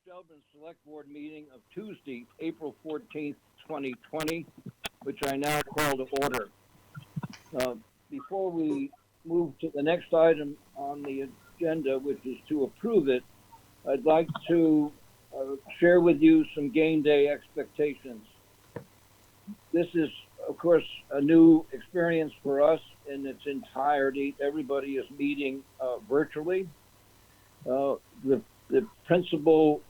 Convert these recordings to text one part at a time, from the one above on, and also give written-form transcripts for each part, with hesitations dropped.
Shelburne Selectboard meeting of Tuesday, April 14th, 2020, which I now call to order. Before we move to the next item on the agenda, which is to approve it, I'd like to share with you some game day expectations. This is, of course, a new experience for us in its entirety. Everybody is meeting virtually. The principal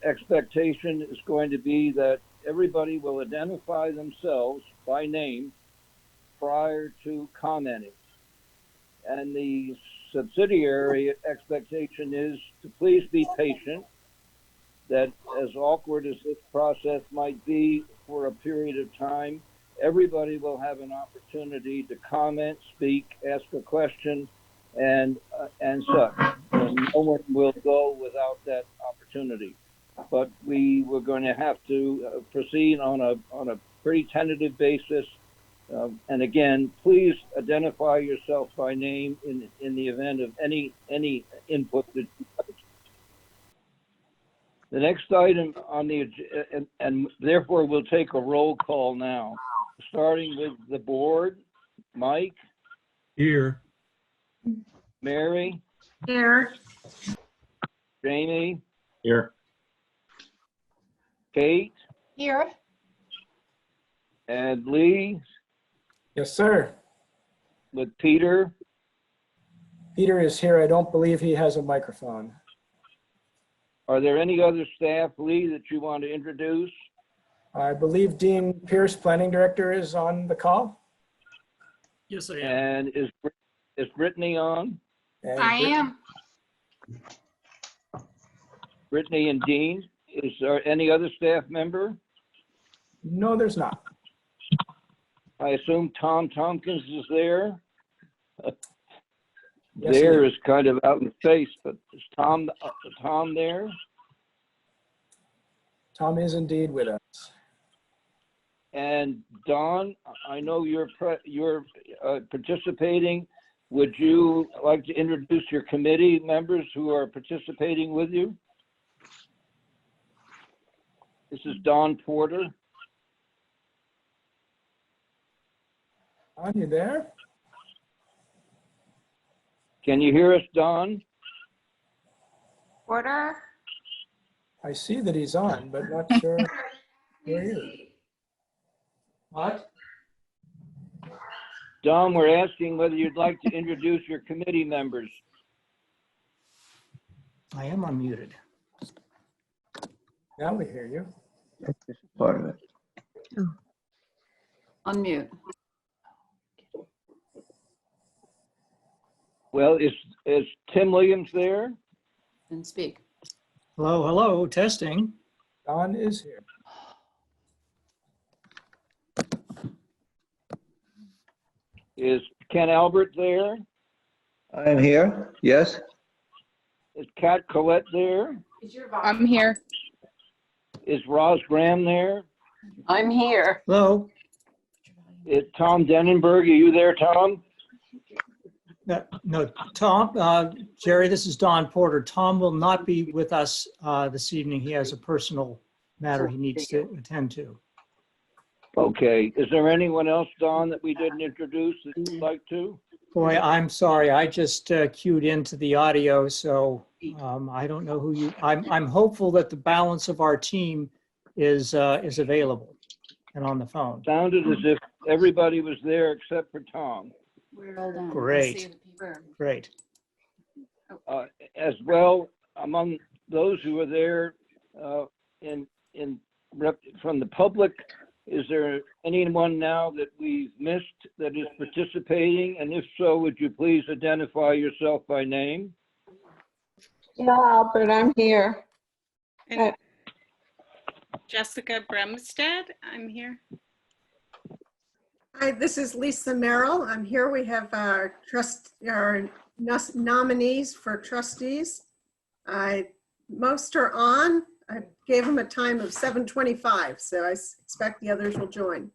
expectation is going to be that everybody will identify themselves by name prior to commenting. And the subsidiary expectation is to please be patient, that as awkward as this process might be for a period of time, everybody will have an opportunity to comment, speak, ask a question, and such. And no one will go without that opportunity. But we were going to have to proceed on a pretty tentative basis. And again, please identify yourself by name in the event of any input that you like. The next item on the agenda, and therefore we'll take a roll call now, starting with the board. Mike? Here. Mary? Here. Jamie? Here. Cate? Here. And Lee? Yes, sir. With Peter? Peter is here. I don't believe he has a microphone. Are there any other staff, Lee, that you want to introduce? I believe Dean Pierce, Planning Director, is on the call. Yes, I am. And is Britney on? And I am. Britney and Dean? Is there any other staff member? No, there's not. I assume Tom Tompkins is there. Yes, There he is kind of out in space, but is Tom there? Tom is indeed with us. And Don, I know you're participating. Would you like to introduce your committee members who are participating with you? This is Don Porter. Don, you there? Can you hear us, Don? Order. I see that he's on, but not sure where he is. What? Don, we're asking whether you'd like to introduce your committee members. I am unmuted. Now we hear you. This is part of it. Unmute. Well, is Tim Williams there? And speak. Hello, hello, testing. Don is here. Is Ken Albert there? I am here, yes. Is Kat Collette there? I'm here. Is Roz Graham there? I'm here. Hello. Is Tom Denenberg, are you there, Tom? No, Tom, Jerry, this is Don Porter. Tom will not be with us this evening. He has a personal matter he needs to attend to. Okay, is there anyone else, Don, that we didn't introduce that you'd like to? Boy, I'm sorry. I just queued into the audio, so I don't know who you. I'm hopeful that the balance of our team is available and on the phone. Sounded as if everybody was there except for Tom. Great. Great. As well, among those who are there from the public, is there anyone now that we've missed that is participating? And if so, would you please identify yourself by name? Yeah, Albert, I'm here. And Jessica Bremstead, I'm here. Hi, this is Lisa Merrill. I'm here. We have our nominees for trustees. Most are on. I gave them a time of 7:25, so I expect the others will join.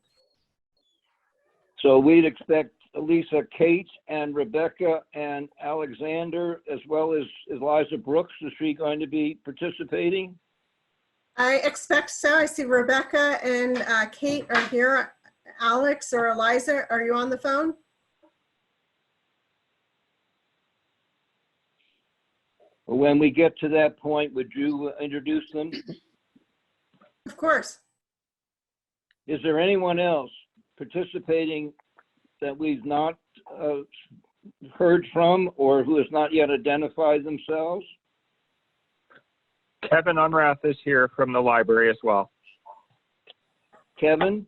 So we'd expect Lisa, Cate, and Rebecca, and Alexander, as well as Eliza Brooks. Is she going to be participating? I expect so. I see Rebecca and Kate are here. Alex or Eliza, are you on the phone? When we get to that point, would you introduce them? Of course. Is there anyone else participating that we've not heard from or who has not yet identified themselves? Kevin Unrath is here from the library as well. Kevin?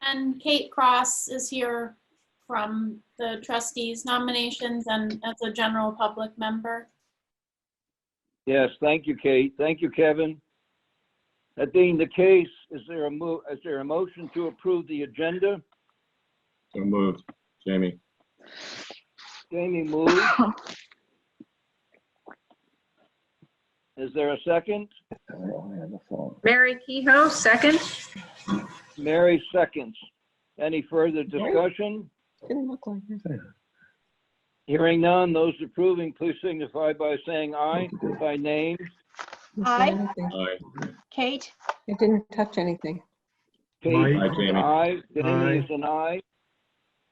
And Cate Cross is here from the trustees nominations and as a general public member. Yes, thank you, Kate. Thank you, Kevin. That being the case, is there a motion to approve the agenda? So moved. Jamie. Jamie moves. Is there a second? Mary Kehoe, second. Mary seconds. Any further discussion? Didn't look like it. Hearing none, those approving, please signify by saying aye by name. Aye. Aye. Kate? It didn't touch anything. Kate Mike. is Aye, an Jamie. aye. Jamie Aye. is an aye.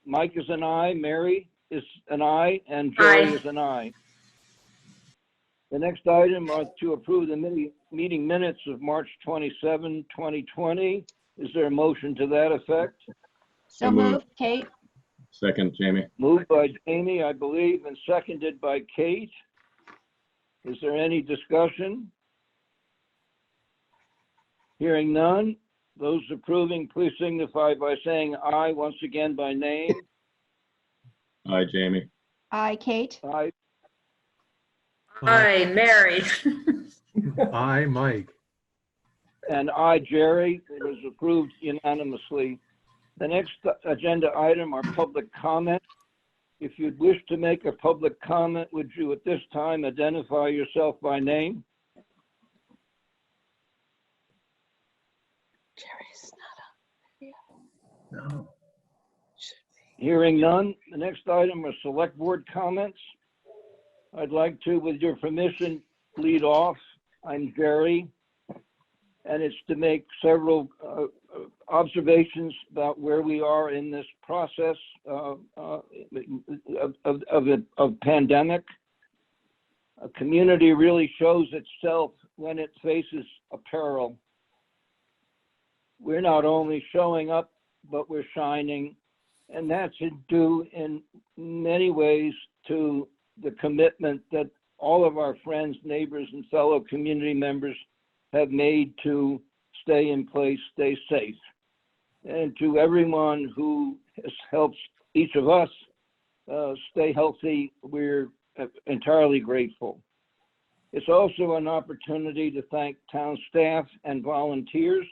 Mike is an aye. Mary is an aye. And Jerry is an aye. The next item are to approve the meeting minutes of March 27, 2020. Is there a motion to that effect? So moved. Kate? Second, Jamie. Moved by Jamie, I believe, and seconded by Kate. Is there any discussion? Hearing none, those approving, please signify by saying aye once again by name. Aye, Jamie. Aye. Kate? Aye. Aye, Mary. Aye, Mike. And aye, Jerry. It was approved unanimously. The next agenda item are public comment. If you'd wish to make a public comment, would you at this time identify yourself by name? Jerry's not up. No. Hearing none, the next item are select board comments. I'd like to, with your permission, lead off. I'm Jerry, and it's to make several observations about where we are in this process of pandemic. A community really shows itself when it faces a peril. We're not only showing up, but we're shining, and that's due in many ways to the commitment that all of our friends, neighbors, and fellow community members have made to stay in place, stay safe. And to everyone who has helped each of us stay healthy, we're entirely grateful. It's also an opportunity to thank town staff and volunteers,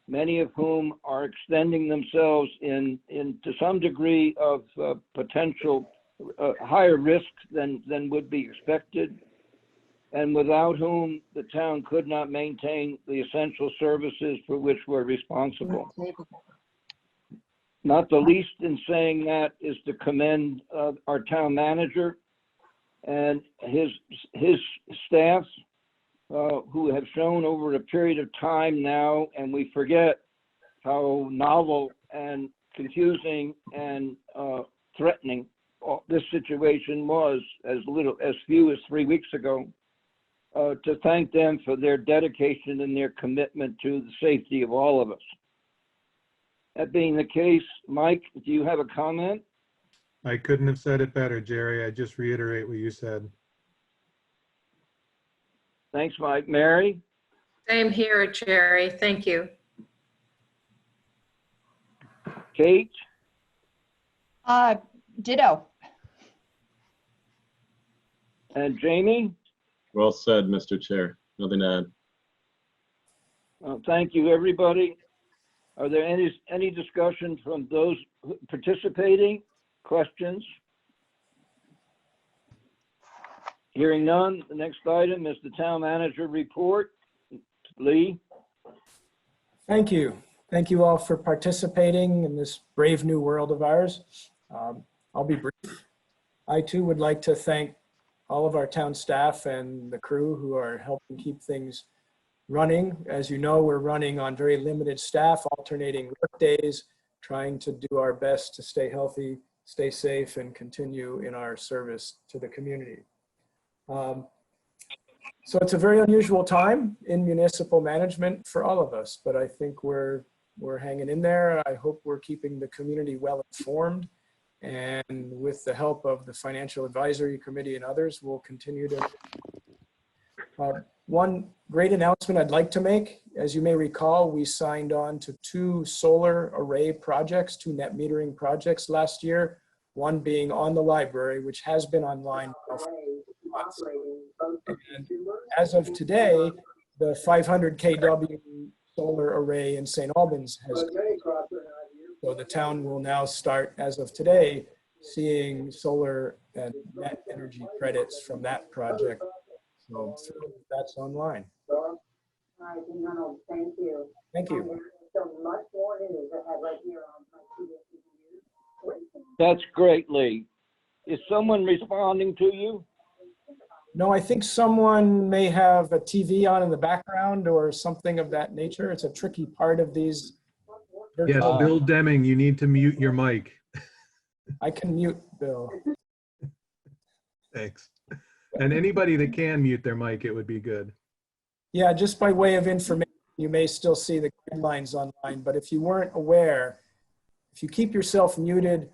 many of whom are extending themselves to some degree of potential higher risk than would be expected, and without whom the town could not maintain the essential services for which we're responsible. Not the least in saying that is to commend our town manager and his staff who have shown over a period of time now, and we forget how novel and confusing and threatening this situation was as few as 3 weeks ago, to thank them for their dedication and their commitment to the safety of all of us. That being the case, Mike, do you have a comment? I couldn't have said it better, Jerry. I just reiterate what you said. Thanks, Mike. Mary? Same here, Jerry. Thank you. Kate? Ditto. And Jamie? Well said, Mr. Chair. Nothing to add. Thank you, everybody. Are there any discussion from those participating? Questions? Hearing none, the next item is the town manager report. Lee? Thank you. Thank you all for participating in this brave new world of ours. I'll be brief. I too would like to thank all of our town staff and the crew who are helping keep things running. As you know, we're running on very limited staff, alternating work days, trying to do our best to stay healthy, stay safe, and continue in our service to the community. So it's a very unusual time in municipal management for all of us, but I think we're hanging in there. I hope we're keeping the community well informed, and with the help of the Financial Advisory Committee and others, we'll continue to. One great announcement I'd like to make, as you may recall, we signed on to 2 solar array projects, 2 net metering projects last year, one being on the library, which has been online now for months. And as of today, the 500 kW solar array in St. Albans has, so the town will now start, as of today, seeing solar and net energy credits from that project. So that's online. Thank you. Thank you. So much more news I have right here on my TV. That's great, Lee. Is someone responding to you? No, I think someone may have a TV on in the background or something of that nature. It's a tricky part of these. Yes, Bill Deming, you need to mute your mic. I can mute Bill. Thanks. And anybody that can mute their mic, it would be good. Yeah, just by way of information, you may still see the guidelines online, but if you weren't aware, if you keep yourself muted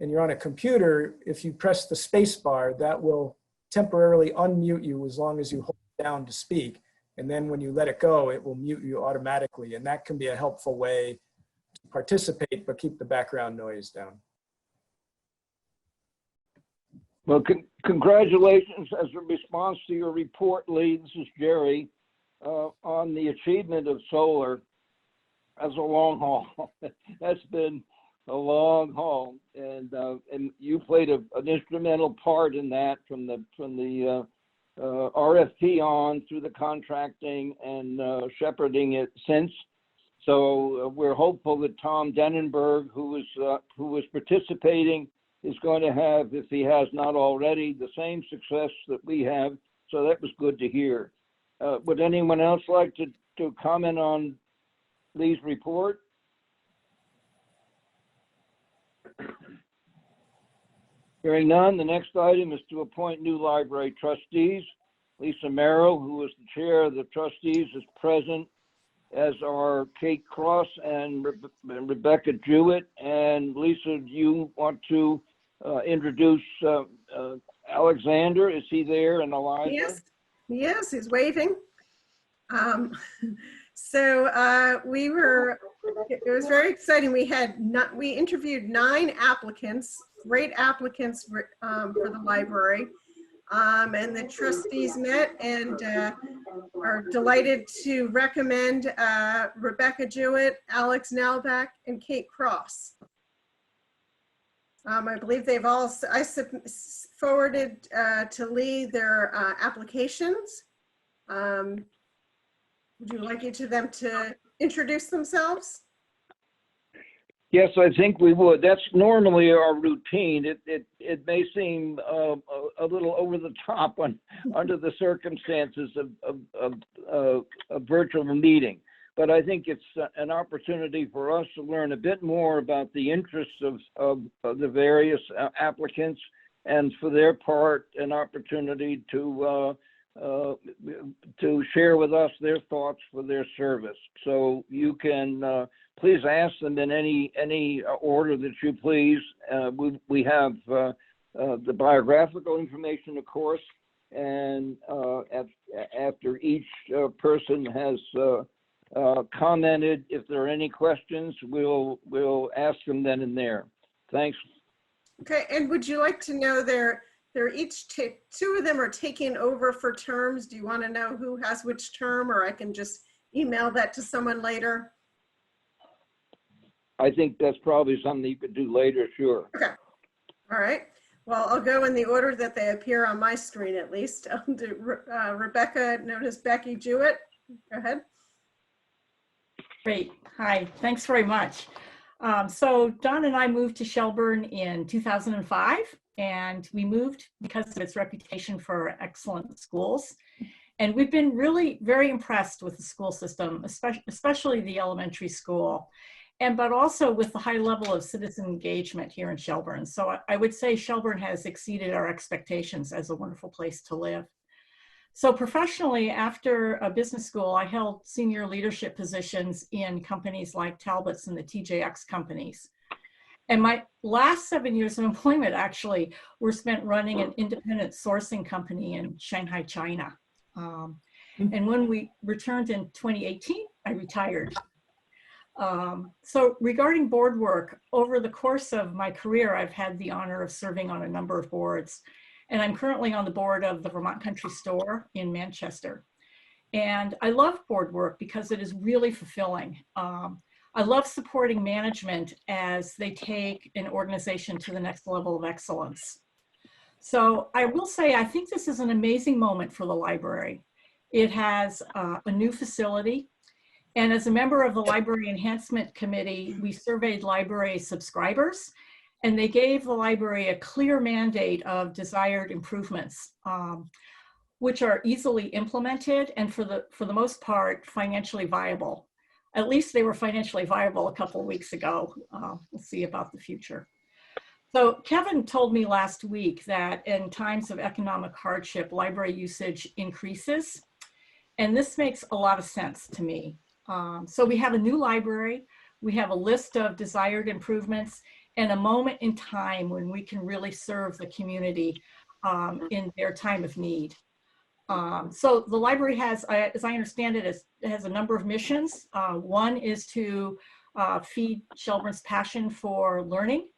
and you're on a computer, if you press the space bar, that will temporarily unmute you as long as you hold it down to speak. And then when you let it go, it will mute you automatically. And that can be a helpful way to participate, but keep the background noise down. Well, congratulations as a response to your report, Lee. This is Jerry, on the achievement of solar as a long haul. That's been a long haul, and you played an instrumental part in that from the RFP on through the contracting and shepherding it since. So we're hopeful that Tom Denenberg, who was participating, is going to have, if he has not already, the same success that we have. So that was good to hear. Would anyone else like to comment on Lee's report? Hearing none, the next item is to appoint new library trustees. Lisa Merrill, who is the chair of the trustees, is present, as are Cate Cross and Rebecca Jewett. And Lisa, do you want to introduce Alexander? Is he there? And Eliza? Yes, he's waving. It was very exciting. We interviewed 9 applicants, great applicants for the library. And the trustees met and are delighted to recommend Rebecca Jewett, Alex Nalbach, and Cate Cross. I believe I forwarded to Lee their applications. Would you like each of them to introduce themselves? Yes, I think we would. That's normally our routine. It may seem a little over the top under the circumstances of a virtual meeting, but I think it's an opportunity for us to learn a bit more about the interests of the various applicants, and for their part, an opportunity to share with us their thoughts for their service. So you can please ask them in any order that you please. We have the biographical information, of course, and after each person has commented, if there are any questions, we'll ask them then and there. Thanks. Okay, and would you like to know they're each, 2 of them are taking over for terms. Do you want to know who has which term, or I can just email that to someone later? I think that's probably something you could do later, sure. Okay, all right. Well, I'll go in the order that they appear on my screen, at least. I'll do Rebecca, known as Becky Jewett. Go ahead. Great. Hi. Thanks very much. So Don and I moved to Shelburne in 2005, and we moved because of its reputation for excellent schools. And we've been really very impressed with the school system, especially the elementary school, but also with the high level of citizen engagement here in Shelburne. So I would say Shelburne has exceeded our expectations as a wonderful place to live. So professionally, after a business school, I held senior leadership positions in companies like Talbot's and the TJX companies. And my last 7 years of employment actually were spent running an independent sourcing company in Shanghai, China. And when we returned in 2018, I retired. So regarding board work, over the course of my career, I've had the honor of serving on a number of boards. And I'm currently on the board of the Vermont Country Store in Manchester. And I love board work because it is really fulfilling. I love supporting management as they take an organization to the next level of excellence. So I will say, I think this is an amazing moment for the library. It has a new facility. And as a member of the Library Enhancement Committee, we surveyed library subscribers, and they gave the library a clear mandate of desired improvements, which are easily implemented and for the most part, financially viable. At least they were financially viable a couple of weeks ago. We'll see about the future. So Kevin told me last week that in times of economic hardship, library usage increases. And this makes a lot of sense to me. So we have a new library, we have a list of desired improvements, and a moment in time when we can really serve the community in their time of need. So the library has, as I understand it, it has a number of missions. One is to feed Shelburne's passion for learning,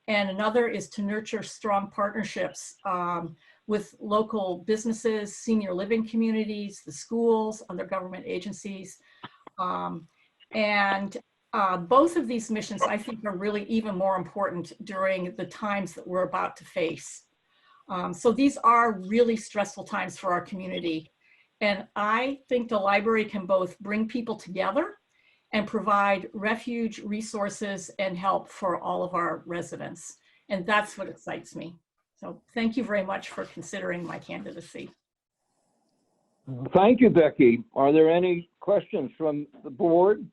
and another is to nurture strong partnerships with local businesses, senior living communities, the schools, other government agencies. Both of these missions, I think, are really even more important during the times that we're about to face. So these are really stressful times for our community. And I think the library can both bring people together and provide refuge, resources, and help for all of our residents. And that's what excites me. So thank you very much for considering my candidacy. Thank you, Becky. Are there any questions from the board?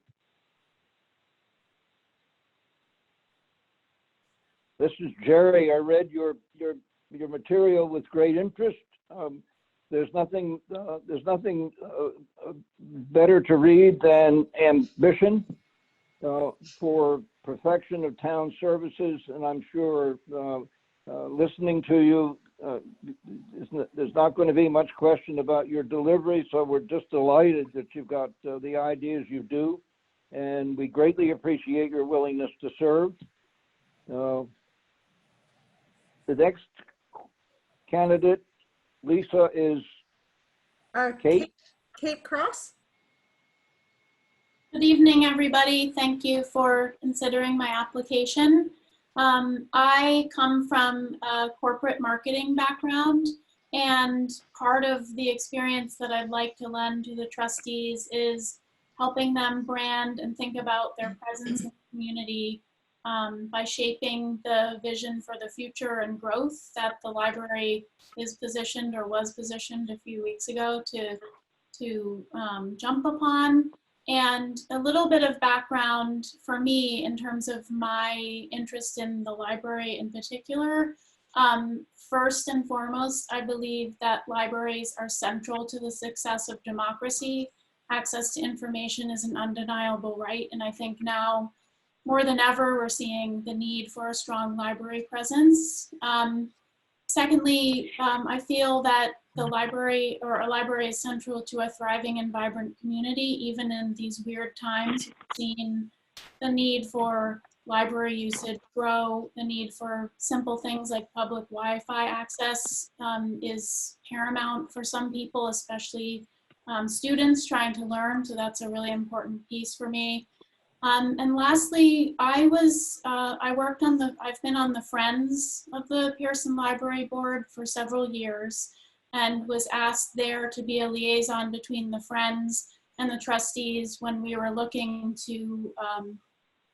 This is Jerry. I read your material with great interest. There's nothing better to read than ambition for perfection of town services, and I'm sure listening to you, there's not going to be much question about your delivery, so we're just delighted that you've got the ideas you do, and we greatly appreciate your willingness to serve. The next candidate, Lisa, is Cate. Cate Cross. Good evening, everybody. Thank you for considering my application. I come from a corporate marketing background, and part of the experience that I'd like to lend to the trustees is helping them brand and think about their presence in the community by shaping the vision for the future and growth that the library is positioned or was positioned a few weeks ago to jump upon. And a little bit of background for me in terms of my interest in the library in particular. First and foremost, I believe that libraries are central to the success of democracy. Access to information is an undeniable right, and I think now more than ever we're seeing the need for a strong library presence. Secondly, I feel that the library or a library is central to a thriving and vibrant community. Even in these weird times, we've seen the need for library usage grow. The need for simple things like public Wi-Fi access is paramount for some people, especially students trying to learn. So that's a really important piece for me. And lastly, I've been on the Friends of the Pearson Library Board for several years and was asked there to be a liaison between the Friends and the trustees when we were looking to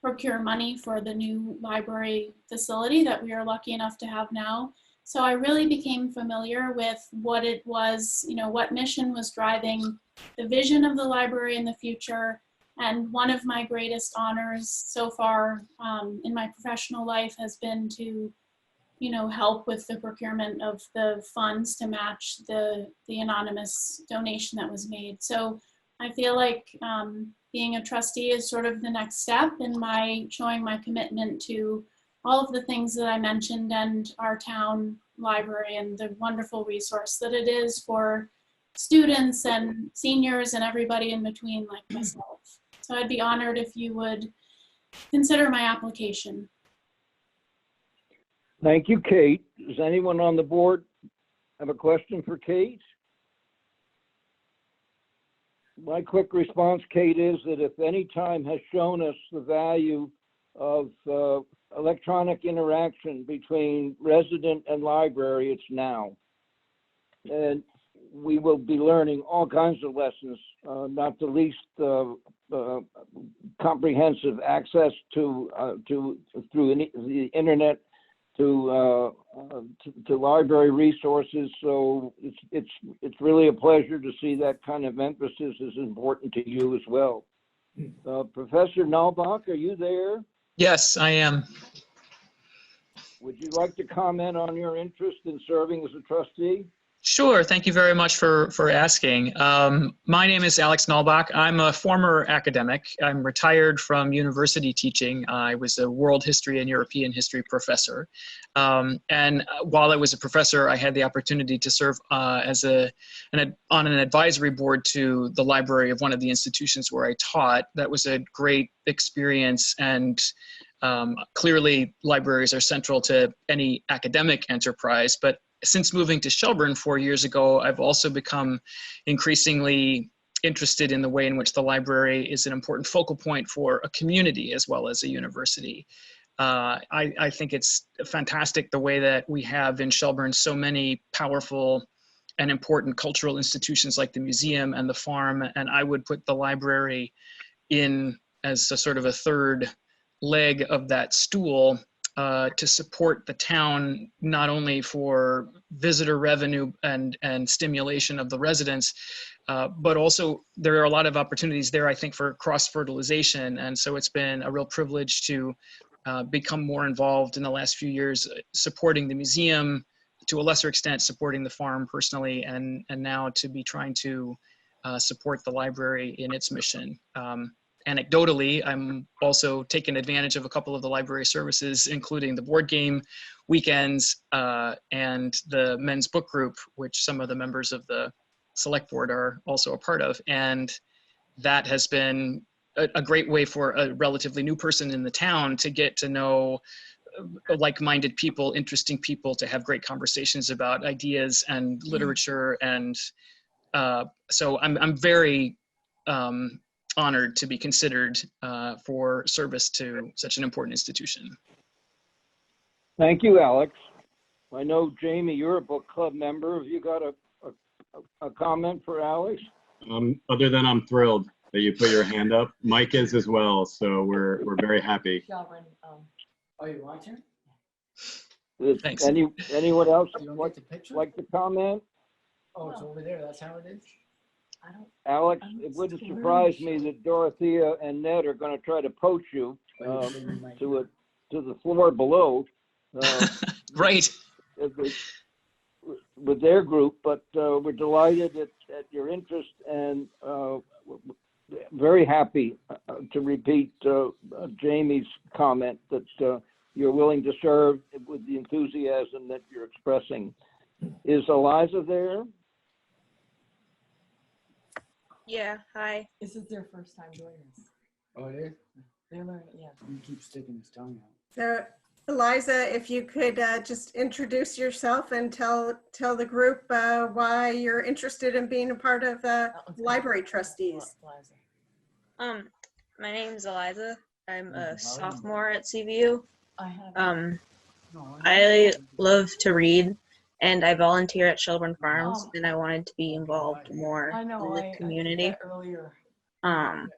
procure money for the new library facility that we are lucky enough to have now. So I really became familiar with what it was, what mission was driving the vision of the library in the future. And one of my greatest honors so far in my professional life has been to, help with the procurement of the funds to match the anonymous donation that was made. So I feel like being a trustee is sort of the next step in showing my commitment to all of the things that I mentioned and our town library and the wonderful resource that it is for students and seniors and everybody in between like myself. So I'd be honored if you would consider my application. Thank you, Kate. Does anyone on the board have a question for Kate? My quick response, Kate, is that if any time has shown us the value of electronic interaction between resident and library, it's now. And we will be learning all kinds of lessons, not the least comprehensive access through the internet to library resources. So it's really a pleasure to see that kind of emphasis is important to you as well. Professor Nalbach, are you there? Yes, I am. Would you like to comment on your interest in serving as a trustee? Sure. Thank you very much for asking. My name is Alex Nalbach. I'm a former academic. I'm retired from university teaching. I was a world history and European history professor. And while I was a professor, I had the opportunity to serve as on an advisory board to the library of one of the institutions where I taught. That was a great experience, and clearly libraries are central to any academic enterprise. But since moving to Shelburne 4 years ago, I've also become increasingly interested in the way in which the library is an important focal point for a community as well as a university. I think it's fantastic the way that we have in Shelburne so many powerful and important cultural institutions like the museum and the farm, and I would put the library in as a sort of a third leg of that stool to support the town, not only for visitor revenue and stimulation of the residents, but also there are a lot of opportunities there, I think, for cross-fertilization. And so it's been a real privilege to become more involved in the last few years, supporting the museum, to a lesser extent supporting the farm personally, and now to be trying to support the library in its mission. Anecdotally, I'm also taking advantage of a couple of the library services, including the board game weekends and the men's book group, which some of the members of the select board are also a part of. And that has been a great way for a relatively new person in the town to get to know like-minded people, interesting people, to have great conversations about ideas and literature. And so I'm very honored to be considered for service to such an important institution. Thank you, Alex. I know, Jamie, you're a book club member. Have you got a comment for Alex? Other than I'm thrilled that you put your hand up. Mike is as well, so we're very happy. Are you watching? Thanks. Anyone else You like like to comment? Oh, it's over there. That's how it is. Alex, it wouldn't surprise me that Dorothea and Ned are going to try to poach you to the floor below. Right. With their group, but we're delighted at your interest and very happy to repeat Jamie's comment that you're willing to serve with the enthusiasm that you're expressing. Is Eliza there? Yeah, hi. This is their first time doing this. Oh, it is? They're learning, yeah. You keep sticking his tongue out. So Eliza, if you could just introduce yourself and tell the group why you're interested in being a part of the library trustees. My name's Eliza. I'm a sophomore at CVU. I love to read, and I volunteer at Shelburne Farms, and I wanted to be involved more in the community. And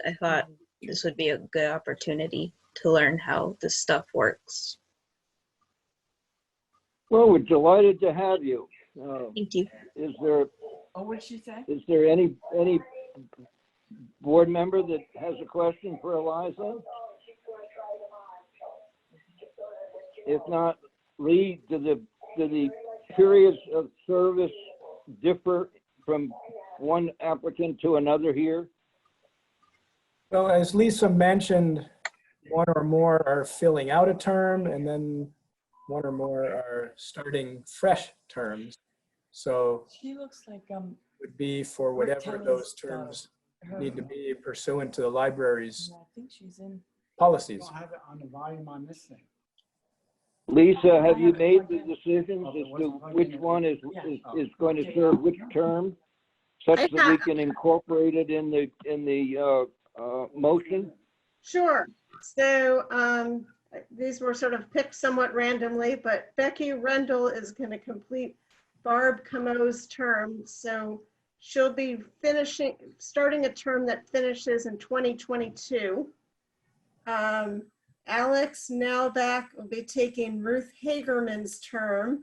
I thought this would be a good opportunity to learn how this stuff works. Well, we're delighted to have you. Thank you. Is there Oh, what'd she say? any board member that has a question for Eliza? If not, Lee, do the periods of service differ from one applicant to another here? Well, as Lisa mentioned, one or more are filling out a term, and then one or more are starting fresh terms. So She looks like it would be for whatever those terms need to be pursuant to the library's I think she's in. policies. I don't have it on the volume on this thing. Lisa, have you made the decisions as to which one is going to serve which term, such that we can incorporate it in the motion? Sure. So these were sort of picked somewhat randomly, but Becky Rendell is going to complete Barb Camo's term. So she'll be starting a term that finishes in 2022. Alex Nalbach will be taking Ruth Hagerman's term,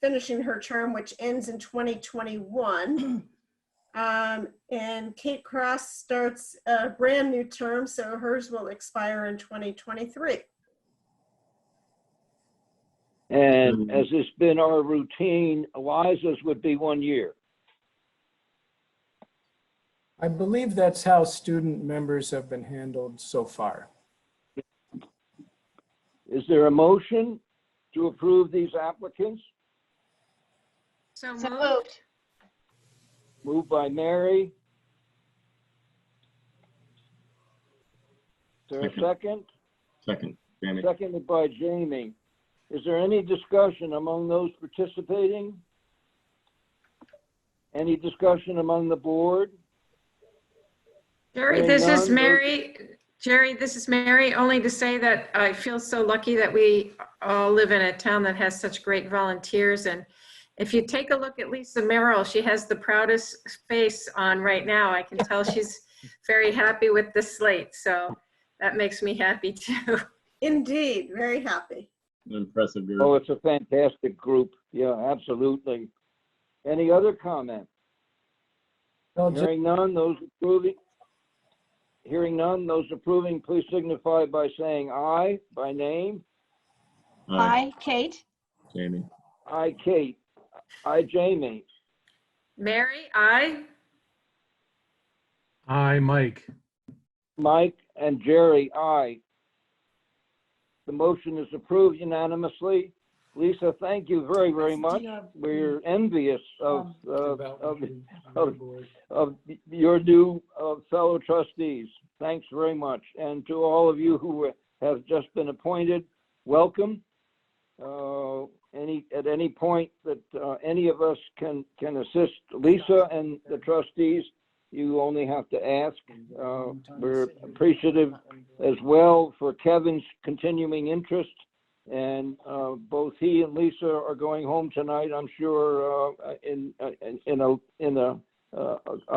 finishing her term, which ends in 2021. And Cate Cross starts a brand new term, so hers will expire in 2023. And as has been our routine, Eliza's would be 1 year. I believe that's how student members have been handled so far. Is there a motion to approve these applicants? So moved. Moved by Mary. Is there a second? Second, Jamie. Seconded by Jamie. Is there any discussion among those participating? Any discussion among the board? Jerry, this is Mary. Jerry, this is Mary. Only to say that I feel so lucky that we all live in a town that has such great volunteers. And if you take a look at Lisa Merrill, she has the proudest face on right now. I can tell she's very happy with the slate. So that makes me happy too. Indeed, very happy. An impressive group. Oh, it's a fantastic group. Yeah, absolutely. Any other comment? No, Hearing none, those approving, please signify by saying aye by name. Aye, Kate. Jamie. Aye, Kate. Aye, Jamie. Mary, aye. Hi, Mike. Mike and Jerry, aye. The motion is approved unanimously. Lisa, thank you very, very much. We're envious of your new fellow trustees. Thanks very much. And to all of you who have just been appointed, welcome. At any point that any of us can assist Lisa and the trustees, you only have to ask. We're appreciative as well for Kevin's continuing interest. And both he and Lisa are going home tonight, I'm sure, in a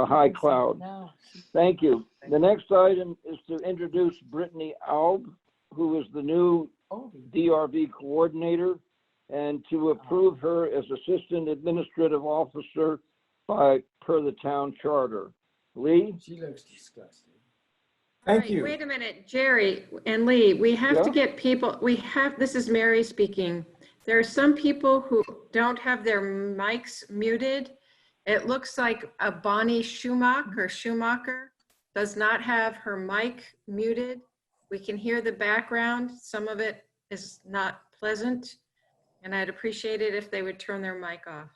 high cloud. Thank you. The next item is to introduce Britney Aube, who is the new DRB coordinator, and to approve her as Assistant Administrative Officer per the town charter. Lee? She looks disgusted. Thank you. Wait a minute, Jerry and Lee, we have to get people, this is Mary speaking. There are some people who don't have their mics muted. It looks like a Bonnie Schumacher does not have her mic muted. We can hear the background. Some of it is not pleasant. And I'd appreciate it if they would turn their mic off.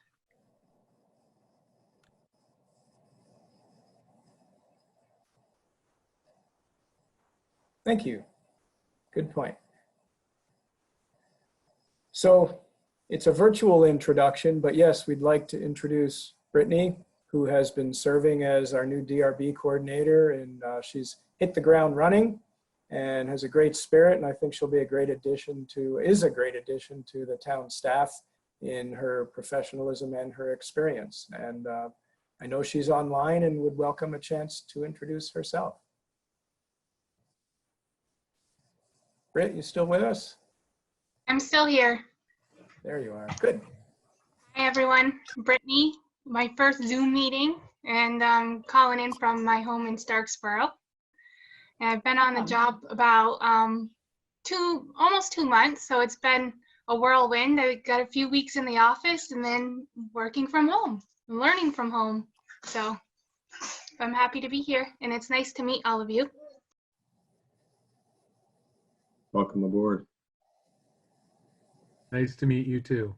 Thank you. Good point. So it's a virtual introduction, but yes, we'd like to introduce Britney, who has been serving as our new DRB coordinator, and she's hit the ground running and has a great spirit, and I think she'll be a great addition to the town staff in her professionalism and her experience. And I know she's online and would welcome a chance to introduce herself. Britt, you still with us? I'm still here. There you are. Good. Hi, everyone. Brittany, my first Zoom meeting, and I'm calling in from my home in Starksboro. And I've been on the job about almost 2 months, so it's been a whirlwind. I got a few weeks in the office and then working from home, learning from home. So I'm happy to be here, and it's nice to meet all of you. Welcome aboard. Nice to meet you too.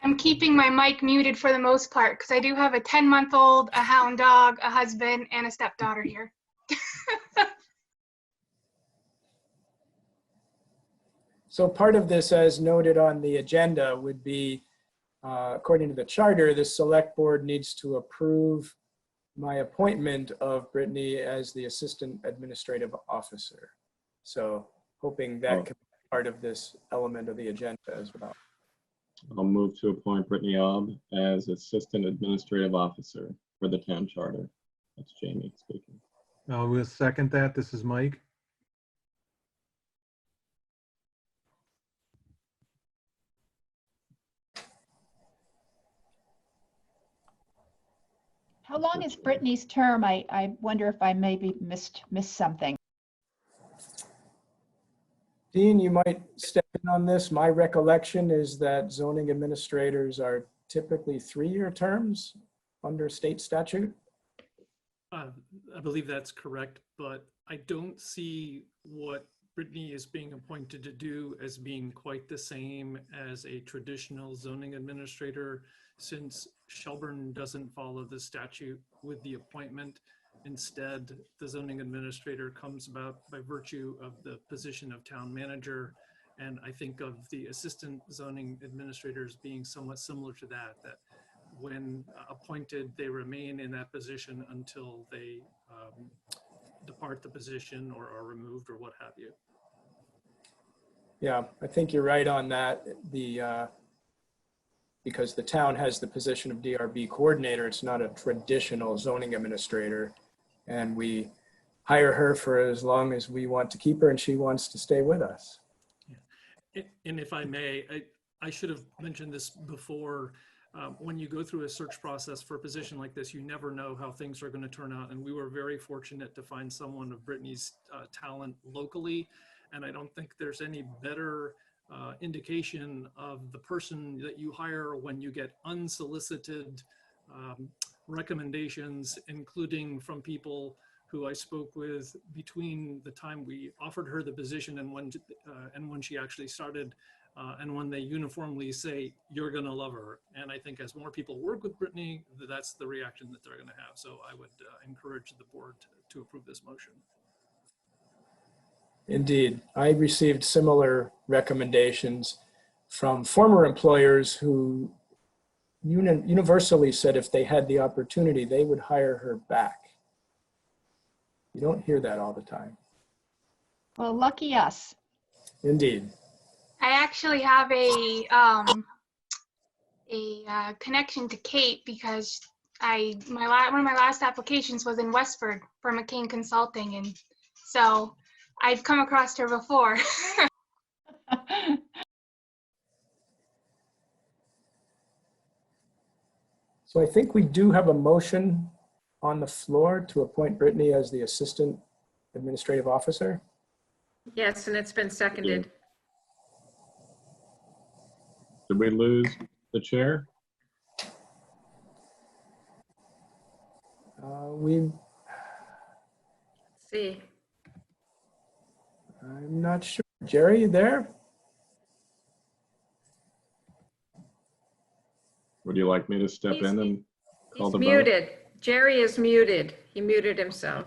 I'm keeping my mic muted for the most part because I do have a 10-month-old, a hound dog, a husband, and a stepdaughter here. So part of this, as noted on the agenda, would be, according to the charter, the select board needs to approve my appointment of Britney as the Assistant Administrative Officer. So hoping that can be part of this element of the agenda as well. I'll move to appoint Britney Aube as Assistant Administrative Officer for the town charter. That's Jamie speaking. I will second that. This is Mike. How long is Brittany's term? I wonder if I maybe missed something. Dean, you might step in on this. My recollection is that zoning administrators are typically 3-year terms under state statute. I believe that's correct, but I don't see what Britney is being appointed to do as being quite the same as a traditional zoning administrator, since Shelburne doesn't follow the statute with the appointment. Instead, the zoning administrator comes about by virtue of the position of town manager. And I think of the assistant zoning administrators being somewhat similar to that, that when appointed, they remain in that position until they depart the position or are removed or what have you. Yeah, I think you're right on that. Because the town has the position of DRB coordinator, it's not a traditional zoning administrator. And we hire her for as long as we want to keep her and she wants to stay with us. Yeah. And if I may, I should have mentioned this before. When you go through a search process for a position like this, you never know how things are going to turn out. And we were very fortunate to find someone of Britney's talent locally. And I don't think there's any better indication of the person that you hire when you get unsolicited recommendations, including from people who I spoke with between the time we offered her the position and when she actually started, and when they uniformly say, you're gonna love her. And I think as more people work with Britney, that's the reaction that they're gonna have. So I would encourage the board to approve this motion. Indeed, I received similar recommendations from former employers who universally said if they had the opportunity, they would hire her back. You don't hear that all the time. Well, lucky us. Indeed. I actually have a connection to Cate because one of my last applications was in Westford for McCain Consulting, and so I've come across her before. So I think we do have a motion on the floor to appoint Britney as the Assistant Administrative Officer. Yes, and it's been seconded. Did we lose the chair? Let's see. I'm not sure. Jerry, you there? Would you like me to step in and call the vote? He's muted. Jerry is muted. He muted himself.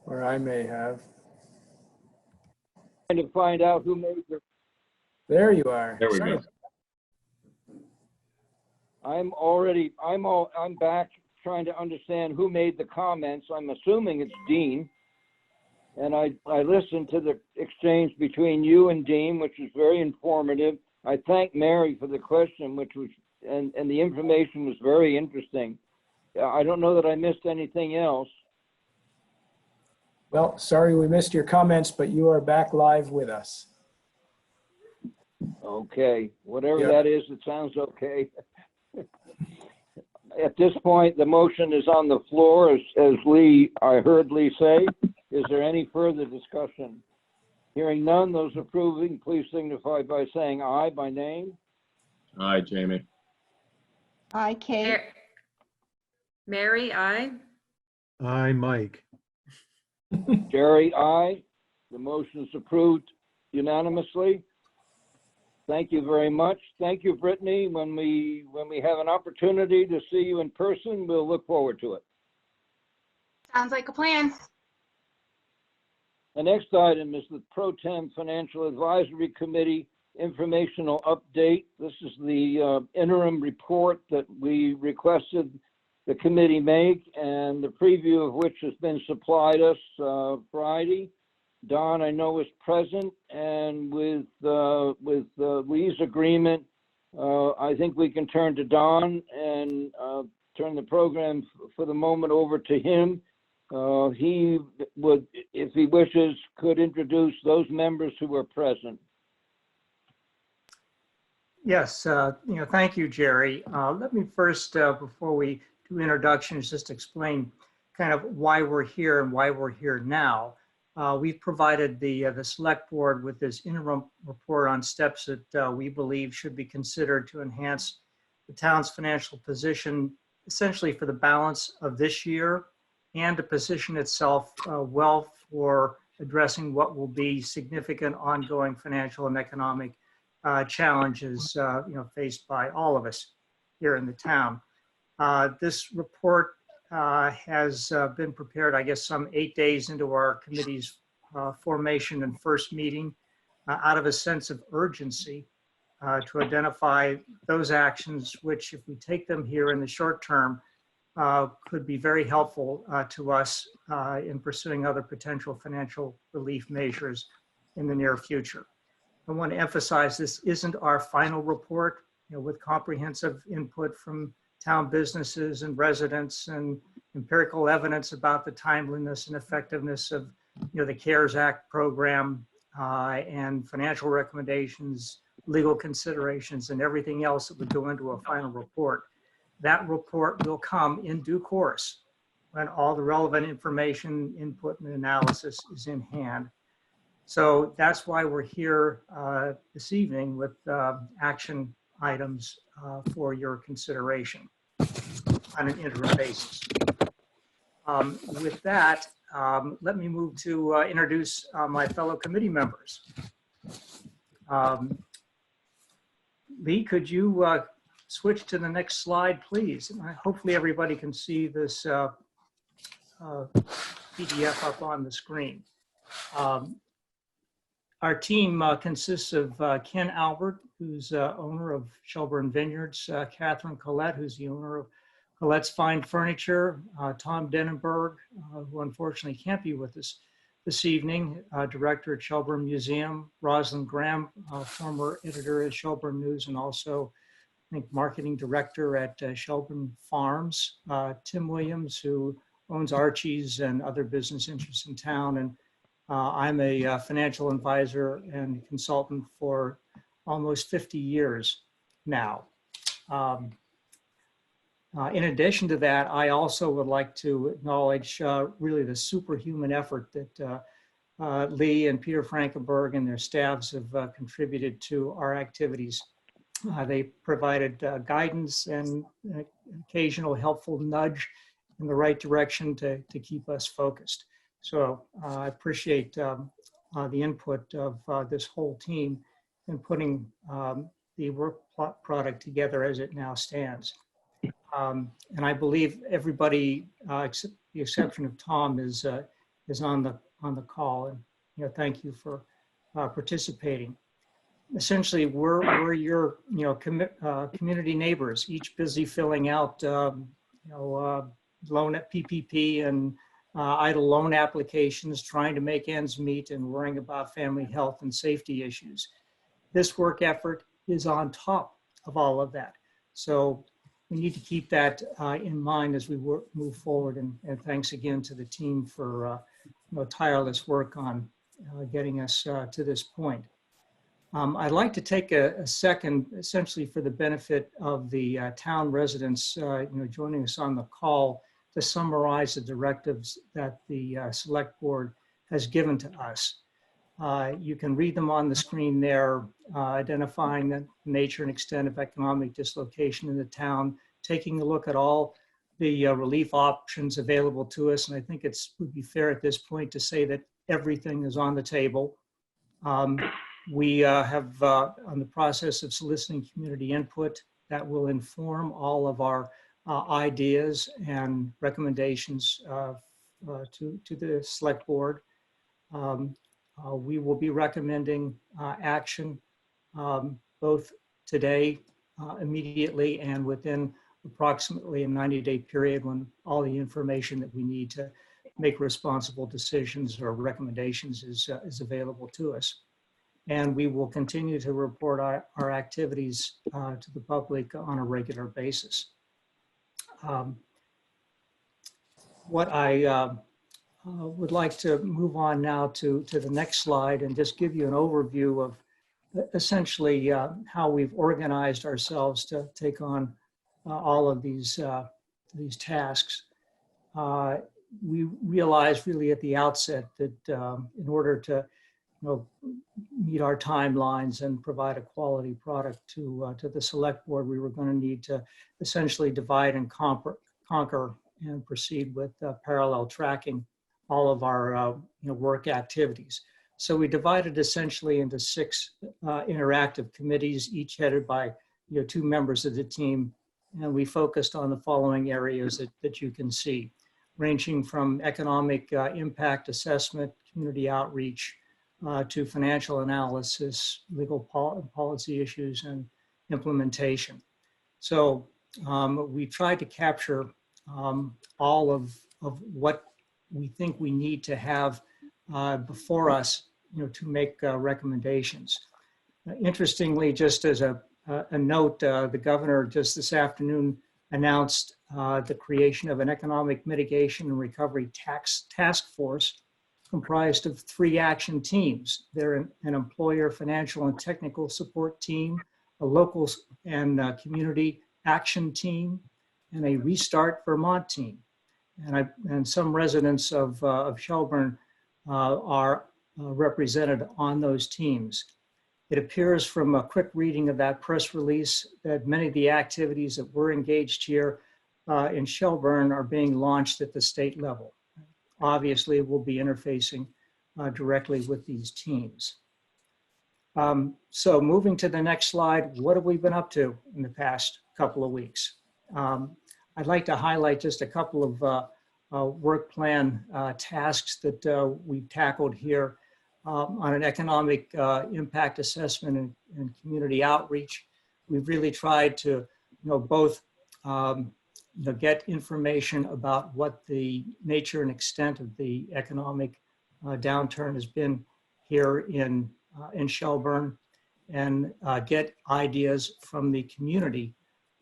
Or I may have. Trying to find out who made the. There you are. There we go. I'm back trying to understand who made the comments. I'm assuming it's Dean. And I listened to the exchange between you and Dean, which was very informative. I thank Mary for the question, which was, and the information was very interesting. I don't know that I missed anything else. Well, sorry we missed your comments, but you are back live with us. Okay, whatever Yeah. that is, it sounds okay. At this point, the motion is on the floor, as I heard Lee say. Is there any further discussion? Hearing none, those approving, please signify by saying aye by name. Aye, Jamie. Hi, Kate. Mary, aye. Aye, Mike. Jerry, aye. The motion is approved unanimously. Thank you very much. Thank you, Britney. When we have an opportunity to see you in person, we'll look forward to it. Sounds like a plan. The next item is the Pro-Tem Financial Advisory Committee informational update. This is the interim report that we requested the committee make, and the preview of which has been supplied us Friday. Don, I know, is present, and with Lee's agreement, I think we can turn to Don and turn the program for the moment over to him. He would, if he wishes, could introduce those members who are present. Yes, thank you, Jerry. Let me first, before we do introductions, just explain kind of why we're here and why we're here now. We've provided the select board with this interim report on steps that we believe should be considered to enhance the town's financial position, essentially for the balance of this year, and to position itself well for addressing what will be significant ongoing financial and economic challenges faced by all of us here in the town. This report has been prepared, I guess, some 8 days into our committee's formation and first meeting, out of a sense of urgency to identify those actions which, if we take them here in the short term, could be very helpful to us in pursuing other potential financial relief measures in the near future. I want to emphasize this isn't our final report, with comprehensive input from town businesses and residents and empirical evidence about the timeliness and effectiveness of the CARES Act program and financial recommendations, legal considerations, and everything else that would go into a final report. That report will come in due course when all the relevant information, input, and analysis is in hand. So that's why we're here this evening with action items for your consideration on an interim basis. With that, let me move to introduce my fellow committee members. Lee, could you switch to the next slide, please? Hopefully everybody can see this PDF up on the screen. Our team consists of Ken Albert, who's owner of Shelburne Vineyards, Catherine Collette, who's the owner of Colette's Fine Furniture, Tom Denenberg, who unfortunately can't be with us this evening, director at Shelburne Museum, Rosalind Graham, former editor at Shelburne News, and also, I think, marketing director at Shelburne Farms, Tim Williams, who owns Archie's and other business interests in town, and I'm a financial advisor and consultant for almost 50 years now. In addition to that, I also would like to acknowledge really the superhuman effort that Lee and Peter Frankenberg and their staffs have contributed to our activities. They provided guidance and an occasional helpful nudge in the right direction to keep us focused. So I appreciate the input of this whole team in putting the work product together as it now stands. And I believe everybody, except the exception of Tom, is on the call. And thank you for participating. Essentially, we're your community neighbors, each busy filling out loan at PPP and idle loan applications, trying to make ends meet and worrying about family health and safety issues. This work effort is on top of all of that. So we need to keep that in mind as we move forward. And thanks again to the team for tireless work on getting us to this point. I'd like to take a second, essentially for the benefit of the town residents joining us on the call, to summarize the directives that the Select Board has given to us. You can read them on the screen there, identifying the nature and extent of economic dislocation in the town, taking a look at all the relief options available to us. And I think it would be fair at this point to say that everything is on the table. We have on the process of soliciting community input that will inform all of our ideas and recommendations to the Select Board. We will be recommending action both today, immediately, and within approximately a 90-day period when all the information that we need to make responsible decisions or recommendations is available to us. And we will continue to report our activities to the public on a regular basis. What I would like to move on now to the next slide and just give you an overview of essentially how we've organized ourselves to take on all of these tasks. We realized really at the outset that in order to meet our timelines and provide a quality product to the Select Board, we were going to need to essentially divide and conquer and proceed with parallel tracking all of our work activities. So we divided essentially into 6 interactive committees, each headed by 2 members of the team, and we focused on the following areas that you can see, ranging from economic impact assessment, community outreach, to financial analysis, legal policy issues, and implementation. So we tried to capture all of what we think we need to have before us, to make recommendations. Interestingly, just as a note, the governor just this afternoon announced the creation of an economic mitigation and recovery task force comprised of 3 action teams. They're an employer financial and technical support team, a local and community action team, and a Restart Vermont team. And some residents of Shelburne are represented on those teams. It appears from a quick reading of that press release that many of the activities that we're engaged here in Shelburne are being launched at the state level. Obviously, we'll be interfacing directly with these teams. So moving to the next slide, what have we been up to in the past couple of weeks? I'd like to highlight just a couple of work plan tasks that we've tackled here on an economic impact assessment and community outreach. We've really tried to both get information about what the nature and extent of the economic downturn has been here in Shelburne, and get ideas from the community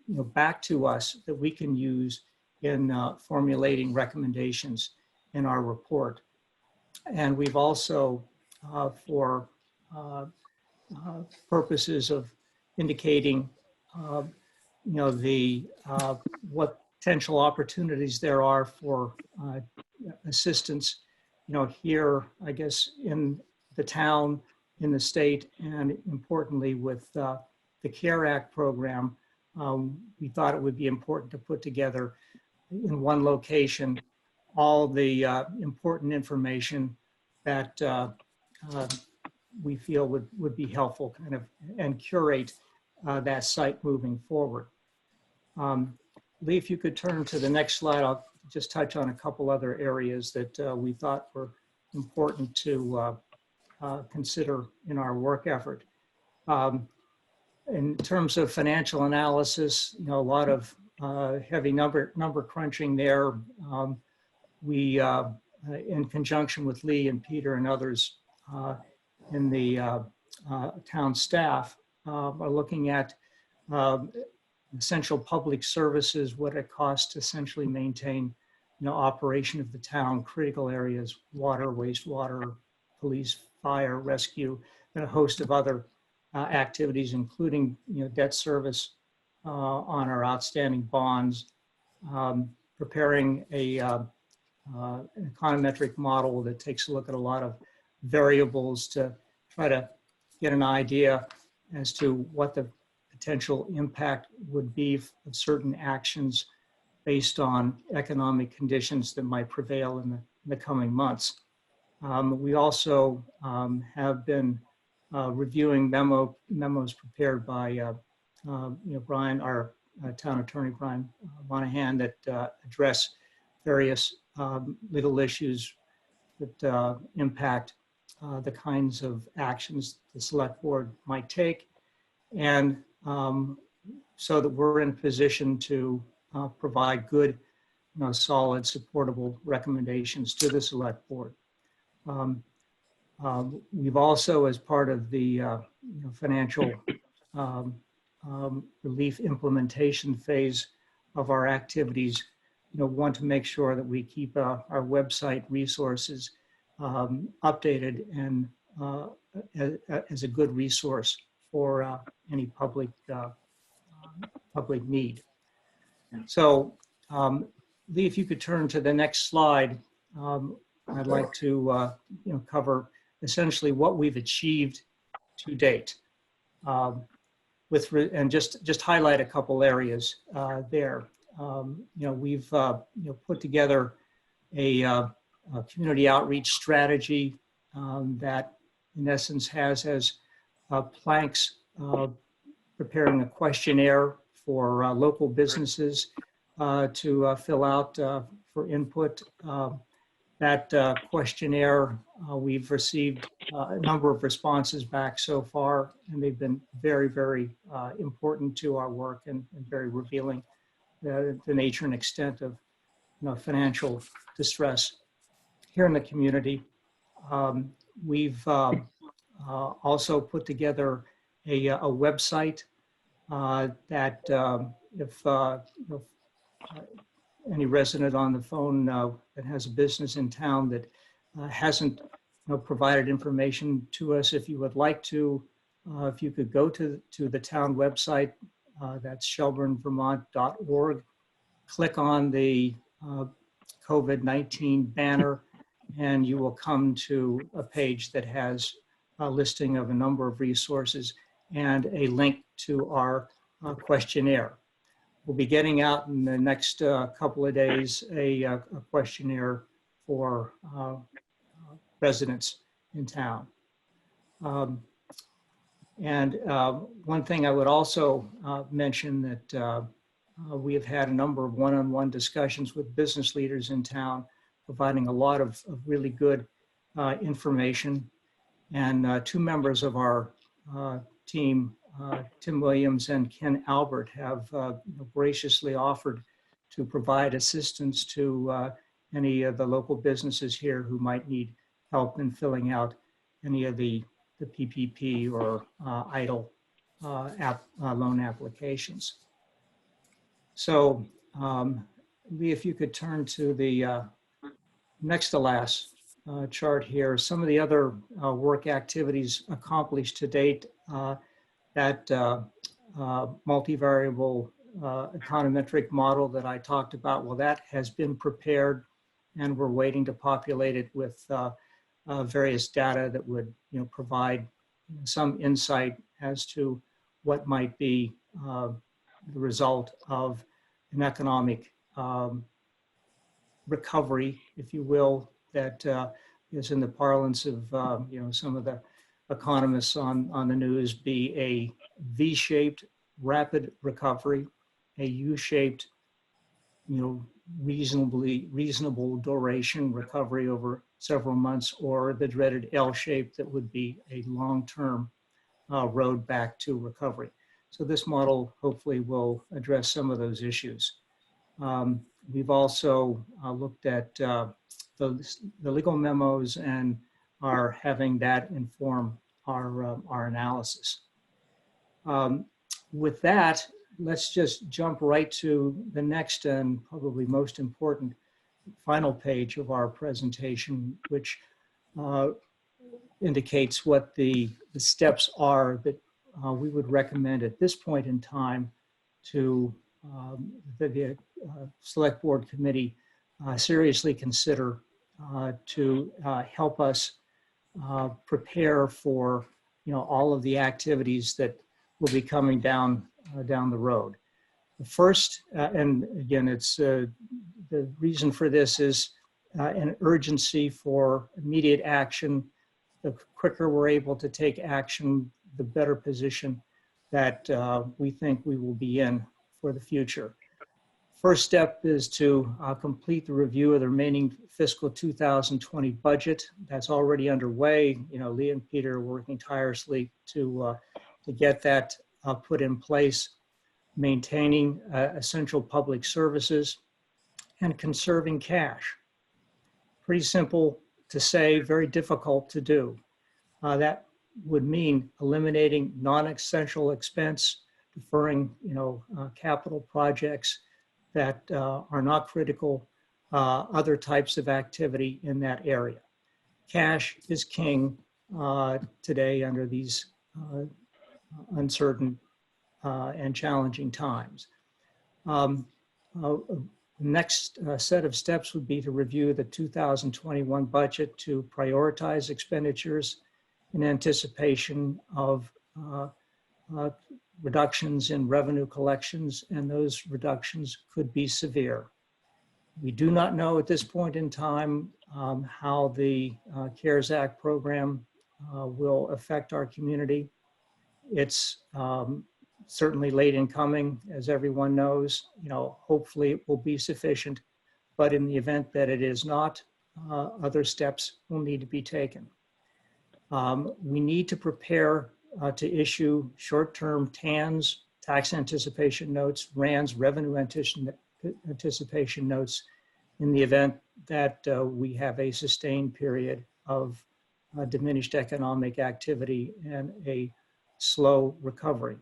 back to us that we can use in formulating recommendations in our report. And we've also, for purposes of indicating what potential opportunities there are for assistance, here, I guess, in the town, in the state, and importantly with the CARE Act program, we thought it would be important to put together in one location all the important information that we feel would be helpful and curate that site moving forward. Lee, if you could turn to the next slide, I'll just touch on a couple other areas that we thought were important to consider in our work effort. In terms of financial analysis, a lot of heavy number crunching there. We, in conjunction with Lee and Peter and others in the town staff, are looking at essential public services, what it costs to essentially maintain operation of the town, critical areas, water, wastewater, police, fire, rescue, and a host of other activities, including debt service on our outstanding bonds, preparing an econometric model that takes a look at a lot of variables to try to get an idea as to what the potential impact would be of certain actions based on economic conditions that might prevail in the coming months. We also have been reviewing memos prepared by Brian, our town attorney, Brian Monahan, that address various legal issues that impact the kinds of actions the select board might take, and so that we're in a position to provide good, solid, supportable recommendations to the select board. We've also, as part of the financial relief implementation phase of our activities, want to make sure that we keep our website resources updated and as a good resource for any public need. So, Lee, if you could turn to the next slide, I'd like to cover essentially what we've achieved to date, and just highlight a couple areas there. We've put together a community outreach strategy that, in essence, has as planks preparing a questionnaire for local businesses to fill out for input. That questionnaire, we've received a number of responses back so far, and they've been very, very important to our work and very revealing the nature and extent of financial distress here in the community. We've also put together a website that if any resident on the phone that has a business in town that hasn't provided information to us, if you would like to, if you could go to the town website, that's shelburnevermont.org, click on the COVID-19 banner, and you will come to a page that has a listing of a number of resources and a link to our questionnaire. We'll be getting out in the next couple of days a questionnaire for residents in town. And one thing I would also mention that we have had a number of one-on-one discussions with business leaders in town, providing a lot of really good information. And two members of our team, Tim Williams and Ken Albert, have graciously offered to provide assistance to any of the local businesses here who might need help in filling out any of the PPP or EIDL loan applications. So, Lee, if you could turn to the next to last chart here, some of the other work activities accomplished to date. That multivariable econometric model that I talked about, well, that has been prepared, and we're waiting to populate it with various data that would provide some insight as to what might be the result of an economic recovery, if you will, that is, in the parlance of some of the economists on the news, be a V-shaped rapid recovery, a U-shaped, reasonable duration recovery over several months, or the dreaded L-shape that would be a long-term road back to recovery. So this model hopefully will address some of those issues. We've also looked at the legal memos and are having that inform our analysis. With that, let's just jump right to the next and probably most important final page of our presentation, which indicates what the steps are that we would recommend at this point in time to the Select Board Committee seriously consider to help us prepare for all of the activities that will be coming down the road. The first, and again, it's the reason for this is an urgency for immediate action. The quicker we're able to take action, the better position that we think we will be in for the future. First step is to complete the review of the remaining fiscal 2020 budget. That's already underway. Lee and Peter are working tirelessly to get that put in place, maintaining essential public services and conserving cash. Pretty simple to say, very difficult to do. That would mean eliminating non-essential expense, deferring capital projects that are not critical, other types of activity in that area. Cash is king today under these uncertain and challenging times. Next set of steps would be to review the 2021 budget to prioritize expenditures in anticipation of reductions in revenue collections, and those reductions could be severe. We do not know at this point in time how the CARES Act program will affect our community. It's certainly late in coming, as everyone knows. Hopefully it will be sufficient, but in the event that it is not, other steps will need to be taken. We need to prepare to issue short-term TANs, tax anticipation notes, RANs, revenue anticipation notes, in the event that we have a sustained period of diminished economic activity and a slow recovery.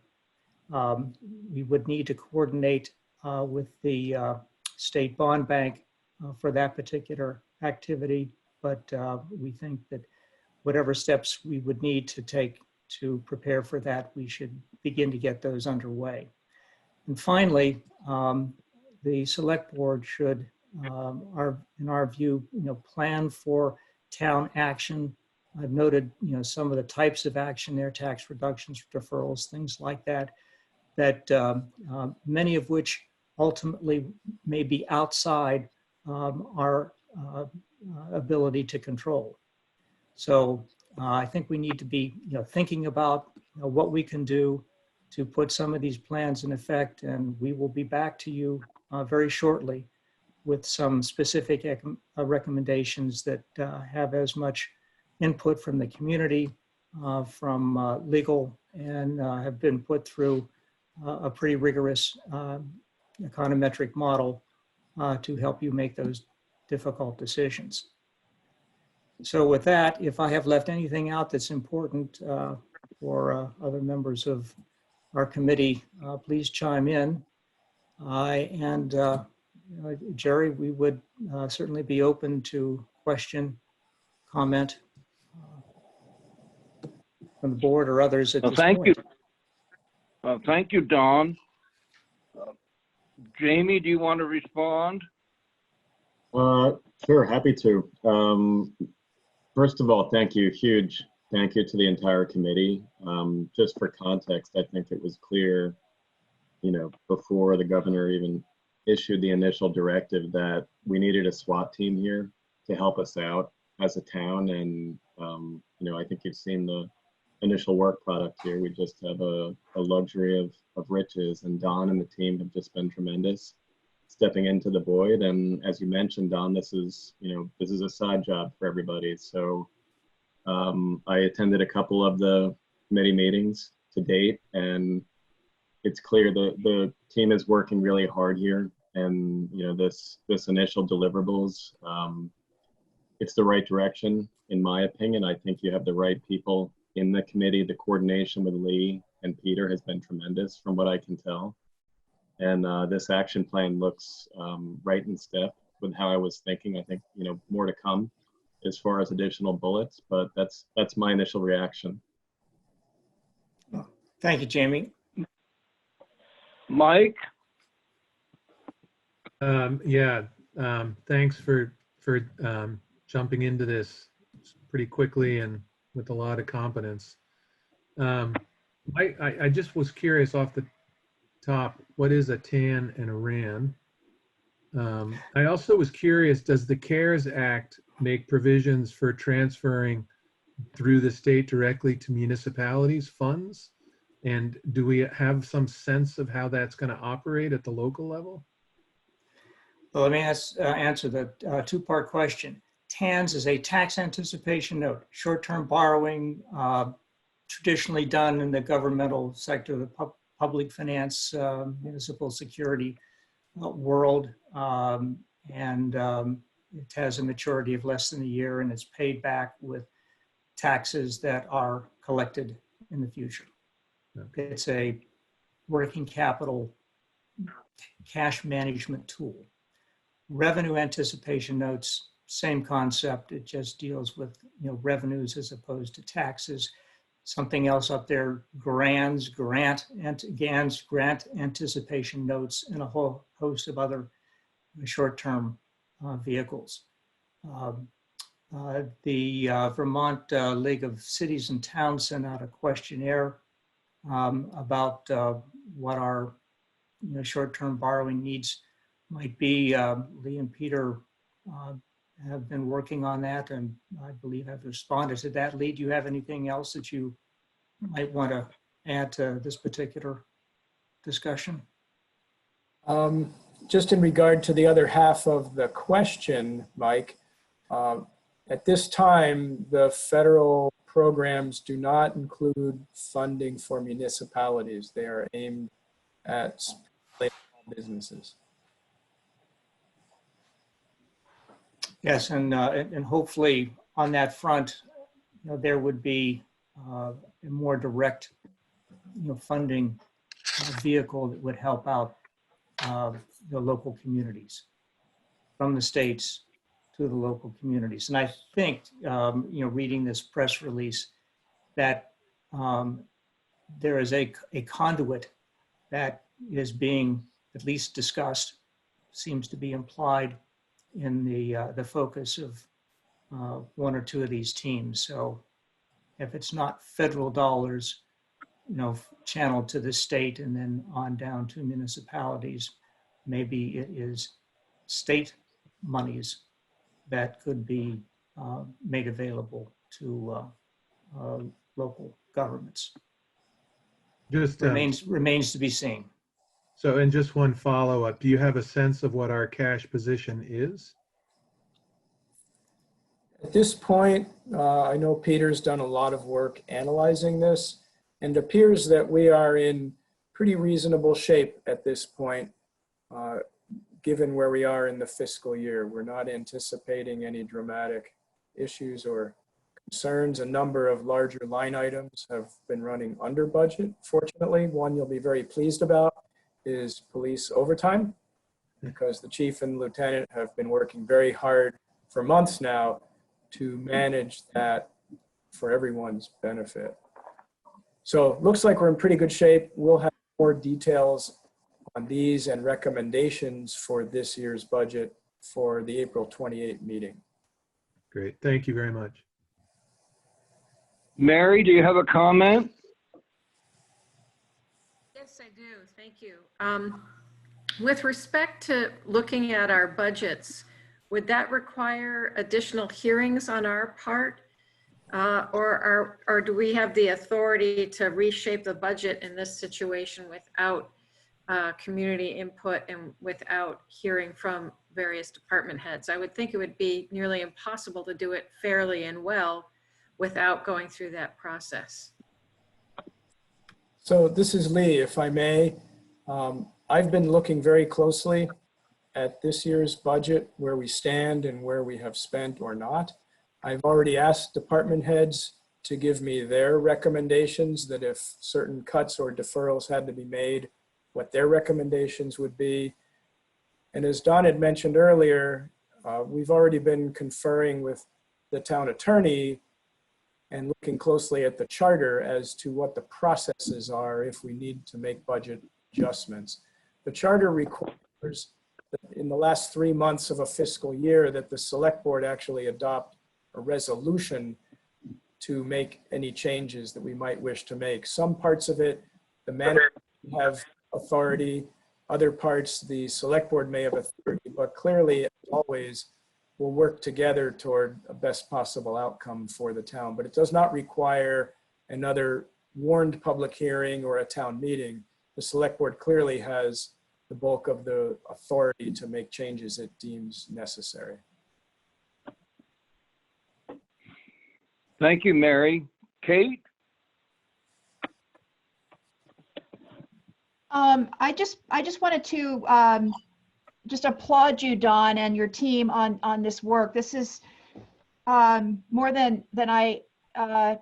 We would need to coordinate with the State Bond Bank for that particular activity, but we think that whatever steps we would need to take to prepare for that, we should begin to get those underway. And finally, the Select Board should, in our view, plan for town action. I've noted, some of the types of action there, tax reductions, deferrals, things like that, many of which ultimately may be outside our ability to control. So I think we need to be thinking about what we can do to put some of these plans in effect, and we will be back to you very shortly with some specific recommendations that have as much input from the community, from legal, and have been put through a pretty rigorous econometric model to help you make those difficult decisions. So with that, if I have left anything out that's important for other members of our committee, please chime in. Jerry, we would certainly be open to question, comment from the board or others at this point. Thank you, Don. Jamie, do you want to respond? Sure, happy to. First of all, thank you, huge thank you to the entire committee. Just for context, I think it was clear, before the governor even issued the initial directive that we needed a SWAT team here to help us out as a town. And, I think you've seen the initial work product here. We just have a luxury of riches, and Don and the team have just been tremendous stepping into the void. And as you mentioned, Don, this is a side job for everybody. So I attended a couple of the committee meetings to date, and it's clear that the team is working really hard here. And this initial deliverables, it's the right direction, in my opinion. I think you have the right people in the committee. The coordination with Lee and Peter has been tremendous from what I can tell. And this action plan looks right in step with how I was thinking. I think, more to come as far as additional bullets, but that's my initial reaction. Thank you, Jamie. Mike? Thanks for jumping into this pretty quickly and with a lot of competence. I just was curious off the top, what is a TAN and a RAN? I also was curious, does the CARES Act make provisions for transferring through the state directly to municipalities' funds? And do we have some sense of how that's going to operate at the local level? Well, let me answer the two-part question. TANs is a tax anticipation note, short-term borrowing, traditionally done in the governmental sector, the public finance, municipal security world. It has a maturity of less than a year, and it's paid back with taxes that are collected in the future. Okay. It's a working capital cash management tool. Revenue anticipation notes, same concept. It just deals with revenues as opposed to taxes. Something else up there, GANs, grant anticipation notes, and a whole host of other short-term vehicles. The Vermont League of Cities and Towns sent out a questionnaire about what our short-term borrowing needs might be. Lee and Peter have been working on that, and I believe have responded to that. Lee, do you have anything else that you might want to add to this particular discussion? Just in regard to the other half of the question, Mike, at this time, the federal programs do not include funding for municipalities. They are aimed at small businesses. Yes, and hopefully on that front, there would be a more direct, funding vehicle that would help out the local communities, from the states to the local communities. And I think, reading this press release, that there is a conduit that is being at least discussed, seems to be implied in the focus of one or two of these teams. So if it's not federal dollars, channeled to the state and then on down to municipalities, maybe it is state monies that could be made available to local governments. Just remains to be seen. So, and just one follow-up, do you have a sense of what our cash position is? At this point, I know Peter's done a lot of work analyzing this, and it appears that we are in pretty reasonable shape at this point, given where we are in the fiscal year. We're not anticipating any dramatic issues or concerns. A number of larger line items have been running under budget, fortunately. One you'll be very pleased about is police overtime, because the chief and lieutenant have been working very hard for months now to manage that for everyone's benefit. So looks like we're in pretty good shape. We'll have more details on these and recommendations for this year's budget for the April 28 meeting. Great, thank you very much. Mary, do you have a comment? Yes, I do. Thank you. With respect to looking at our budgets, would that require additional hearings on our part? Or do we have the authority to reshape the budget in this situation without community input and without hearing from various department heads? I would think it would be nearly impossible to do it fairly and well without going through that process. So this is Lee, if I may. I've been looking very closely at this year's budget, where we stand and where we have spent or not. I've already asked department heads to give me their recommendations, that if certain cuts or deferrals had to be made, what their recommendations would be. And as Don had mentioned earlier, We've already been conferring with the town attorney and looking closely at the charter as to what the processes are if we need to make budget adjustments. The charter requires that in the last 3 months of a fiscal year that the select board actually adopt a resolution to make any changes that we might wish to make. Some parts of it, the manager have authority, other parts, the select board may have authority, but clearly, as always, we'll work together toward a best possible outcome for the town. But it does not require another warned public hearing or a town meeting. The select board clearly has the bulk of the authority to make changes it deems necessary. Thank you, Mary. Kate? I just wanted to just applaud you, Don, and your team on this work. This is more than I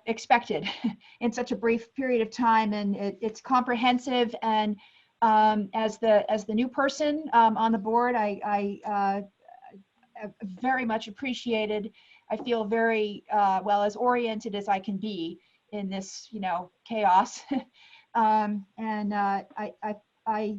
expected in such a brief period of time, and it's comprehensive. And as the new person on the board, I very much appreciated. I feel very well, as oriented as I can be in this, chaos. And I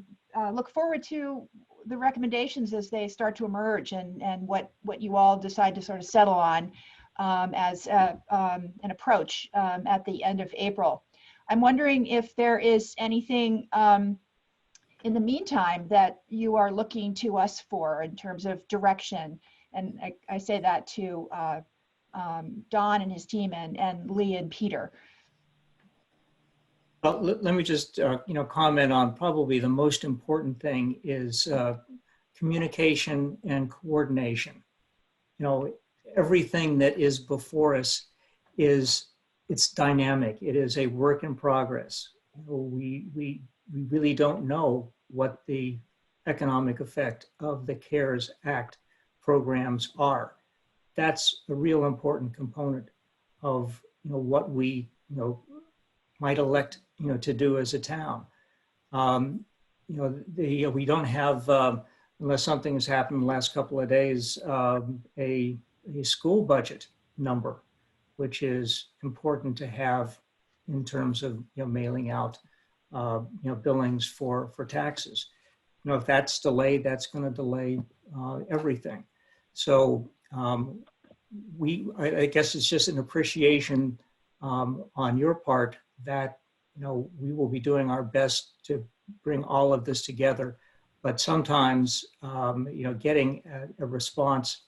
look forward to the recommendations as they start to emerge, and what you all decide to sort of settle on as an approach at the end of April. I'm wondering if there is anything in the meantime that you are looking to us for in terms of direction. And I say that to Don and his team and Lee and Peter. Well, let me just, comment on probably the most important thing is communication and coordination. Everything that is before us it's dynamic. It is a work in progress. We really don't know what the economic effect of the CARES Act programs are. That's a real important component of what we might elect to do as a town. We don't have, unless something has happened in the last couple of days, a school budget number, which is important to have in terms of mailing out billings for taxes. If that's delayed, that's going to delay everything. So I guess it's just an appreciation on your part that we will be doing our best to bring all of this together, but sometimes getting a response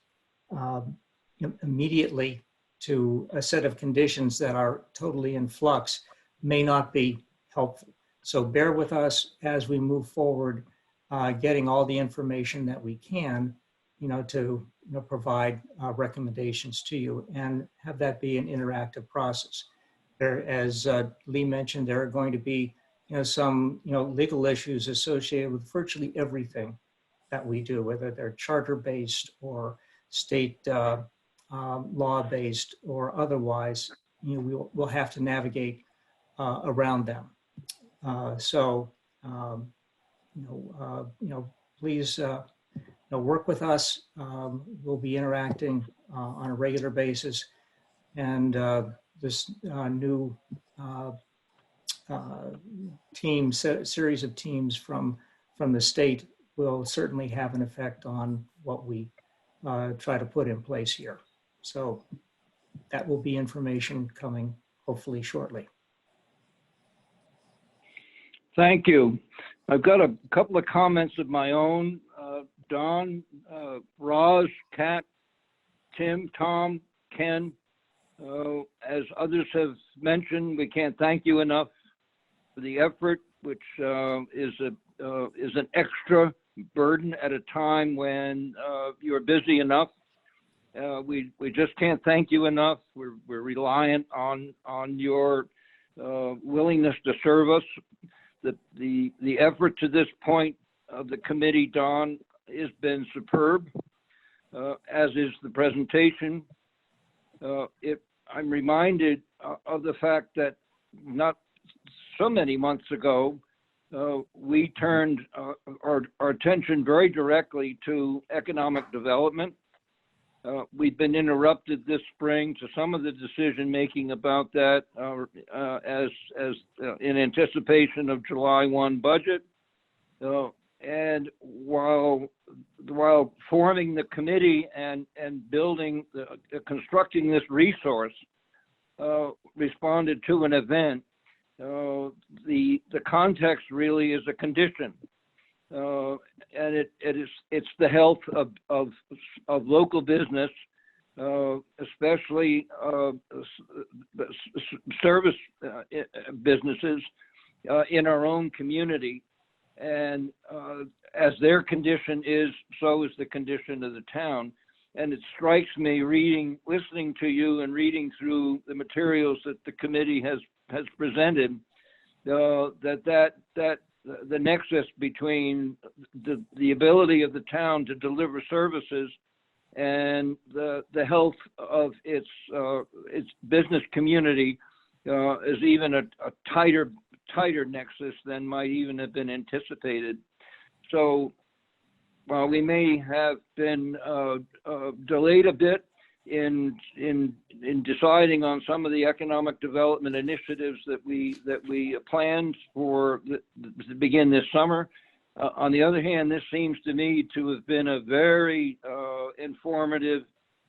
immediately to a set of conditions that are totally in flux may not be helpful. So bear with us as we move forward, getting all the information that we can, to provide recommendations to you and have that be an interactive process. There, as Lee mentioned, there are going to be some legal issues associated with virtually everything that we do, whether they're charter-based or state law-based or otherwise. We'll have to navigate around them. Please work with us. We'll be interacting on a regular basis, and this new series of teams from the state will certainly have an effect on what we try to put in place here. So that will be information coming hopefully shortly. Thank you. I've got a couple of comments of my own. Don, Roz, Kat, Tim, Tom, Ken, as others have mentioned, we can't thank you enough for the effort, which is an extra burden at a time when you're busy enough. We just can't thank you enough. We're reliant on your willingness to serve us. The effort to this point of the committee, Don, has been superb, as is the presentation. I'm reminded of the fact that not so many months ago, we turned our attention very directly to economic development We've been interrupted this spring to some of the decision making about that as in anticipation of July 1 budget. And while forming the committee and building, constructing this resource, responded to an event, the context really is a condition. And it's the health of local business, especially service businesses in our own community. And as their condition is, so is the condition of the town. And it strikes me listening to you and reading through the materials that the committee has presented, that the nexus between the ability of the town to deliver services and the health of its business community is even a tighter nexus than might even have been anticipated. So while we may have been delayed a bit in deciding on some of the economic development initiatives that we planned for to begin this summer, on the other hand, this seems to me to have been a very informative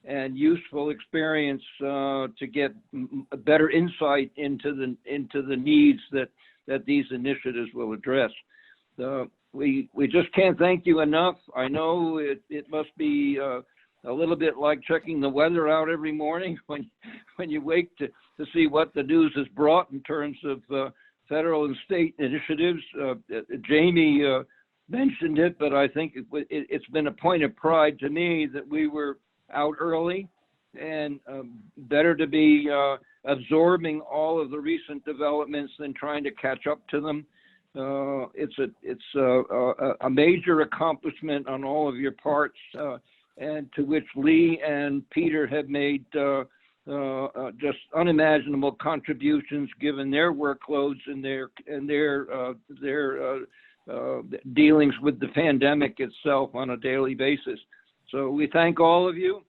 and useful experience to get a better insight into the needs that these initiatives will address. We just can't thank you enough. I know it must be a little bit like checking the weather out every morning when you wake to see what the news has brought in terms of federal and state initiatives. Jamie mentioned it, but I think it's been a point of pride to me that we were out early, and better to be absorbing all of the recent developments than trying to catch up to them. It's a major accomplishment on all of your parts, and to which Lee and Peter have made just unimaginable contributions given their workloads and their dealings with the pandemic itself on a daily basis. So we thank all of you.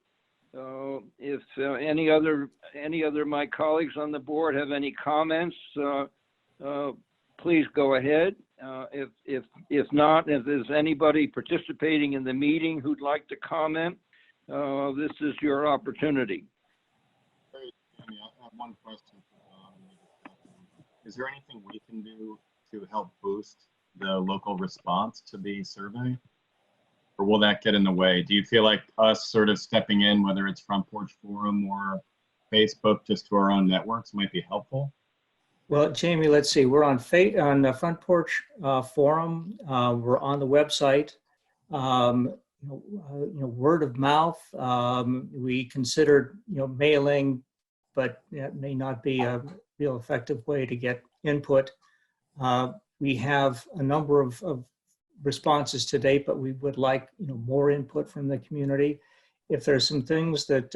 If any other of my colleagues on the board have any comments, please go ahead. If not, if there's anybody participating in the meeting who'd like to comment, this is your opportunity. I have one question for Don. Is there anything we can do to help boost the local response to the survey? Or will that get in the way? Do you feel like us sort of stepping in, whether it's Front Porch Forum or Facebook, just to our own networks, might be helpful? Well, Jamie, let's see. We're on the Front Porch Forum. We're on the website. Word of mouth. We considered mailing, but that may not be a real effective way to get input. We have a number of responses to date, but we would like more input from the community. If there's some things that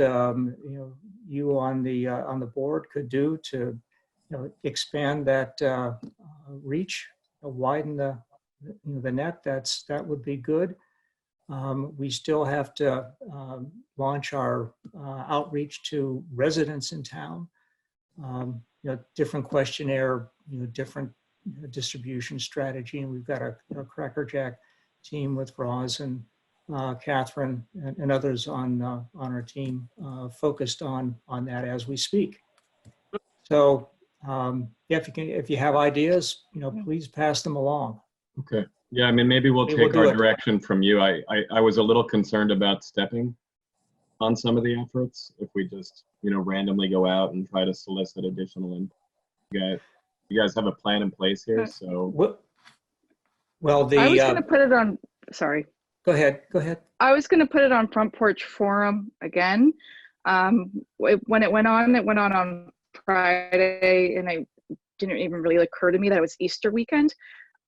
you on the board could do to expand that reach, widen the net, that would be good. We still have to launch our outreach to residents in town. Different questionnaire, different distribution strategy, and we've got a Crackerjack team with Roz and Catherine and others on our team focused on that as we speak. So if you have ideas, please pass them along. Okay. Yeah, I mean, maybe we'll take our direction from you. I was a little concerned about stepping on some of the efforts if we just randomly go out and try to solicit additional input. You guys have a plan in place here, so. Well, I was going to put it on, sorry. Go ahead. I was going to put it on Front Porch Forum again. When it went on Friday, and it didn't even really occur to me that it was Easter weekend.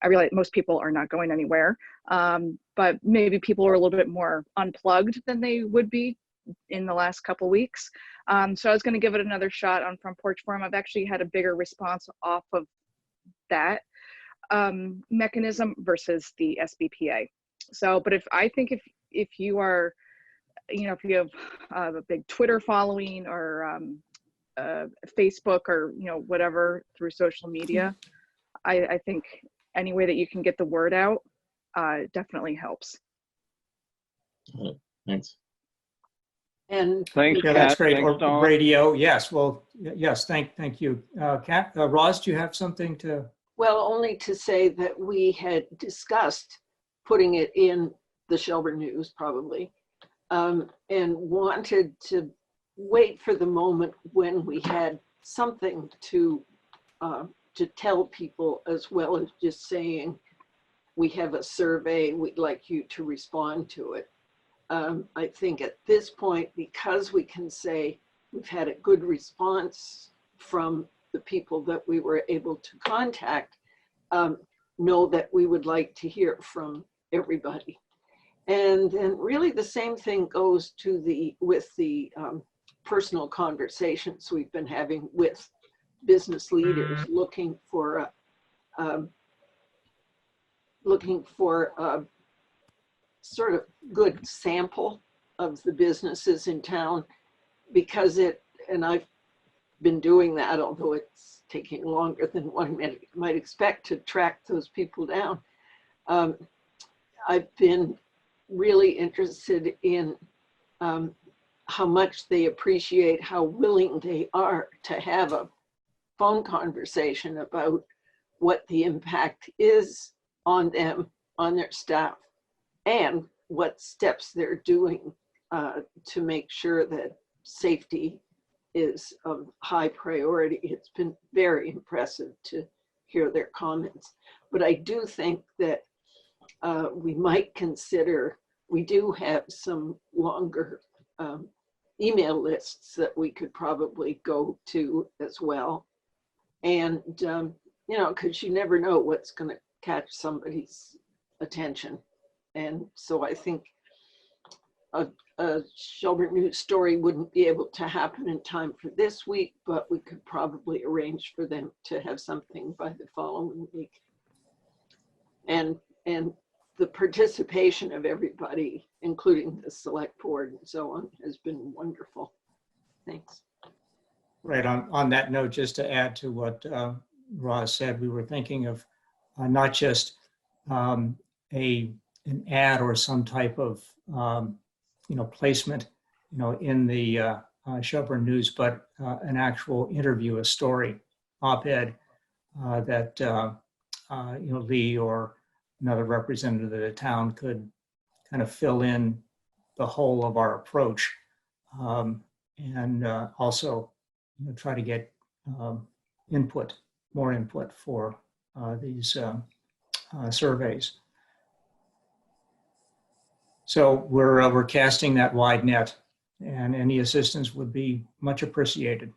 I realized most people are not going anywhere, but maybe people are a little bit more unplugged than they would be in the last couple weeks. So I was going to give it another shot on Front Porch Forum. I've actually had a bigger response off of that mechanism versus the SBPA. So, but if you are you know, if you have a big Twitter following or Facebook or, you know, whatever through social media, I think any way that you can get the word out definitely helps. Thanks. And Thanks, yeah, that's Kat. great. Thanks, Or Dawn. radio, yes. Well, yes. Thank you, Kat. Roz, do you have something to? Well, only to say that we had discussed putting it in the Shelburne News probably, and wanted to wait for the moment when we had something to tell people, as well as just saying, we have a survey, we'd like you to respond to it. I think at this point, because we can say we've had a good response from the people that we were able to contact, know that we would like to hear from everybody. And then really the same thing goes to with the personal conversations we've been having with business leaders looking for sort of good sample of the businesses in town, because and I've been doing that, although it's taking longer than one might expect to track those people down. I've been really interested in how much they appreciate how willing they are to have a phone conversation about what the impact is on them, on their staff, and what steps they're doing to make sure that safety is of high priority. It's been very impressive to hear their comments. But I do think that we might consider, we do have some longer email lists that we could probably go to as well. And, you know, because you never know what's going to catch somebody's attention. And so I think a Shelburne News story wouldn't be able to happen in time for this week, but we could probably arrange for them to have something by the following week. And the participation of everybody, including the select board and so on, has been wonderful. Thanks. Right, on that note, just to add to what Roz said, we were thinking of not just an ad or some type of placement, in the Shelburne News, but an actual interview, a story, op-ed that Lee or another representative of the town could kind of fill in the whole of our approach, and also try to get more input for these surveys. So we're casting that wide net, and any assistance would be much appreciated.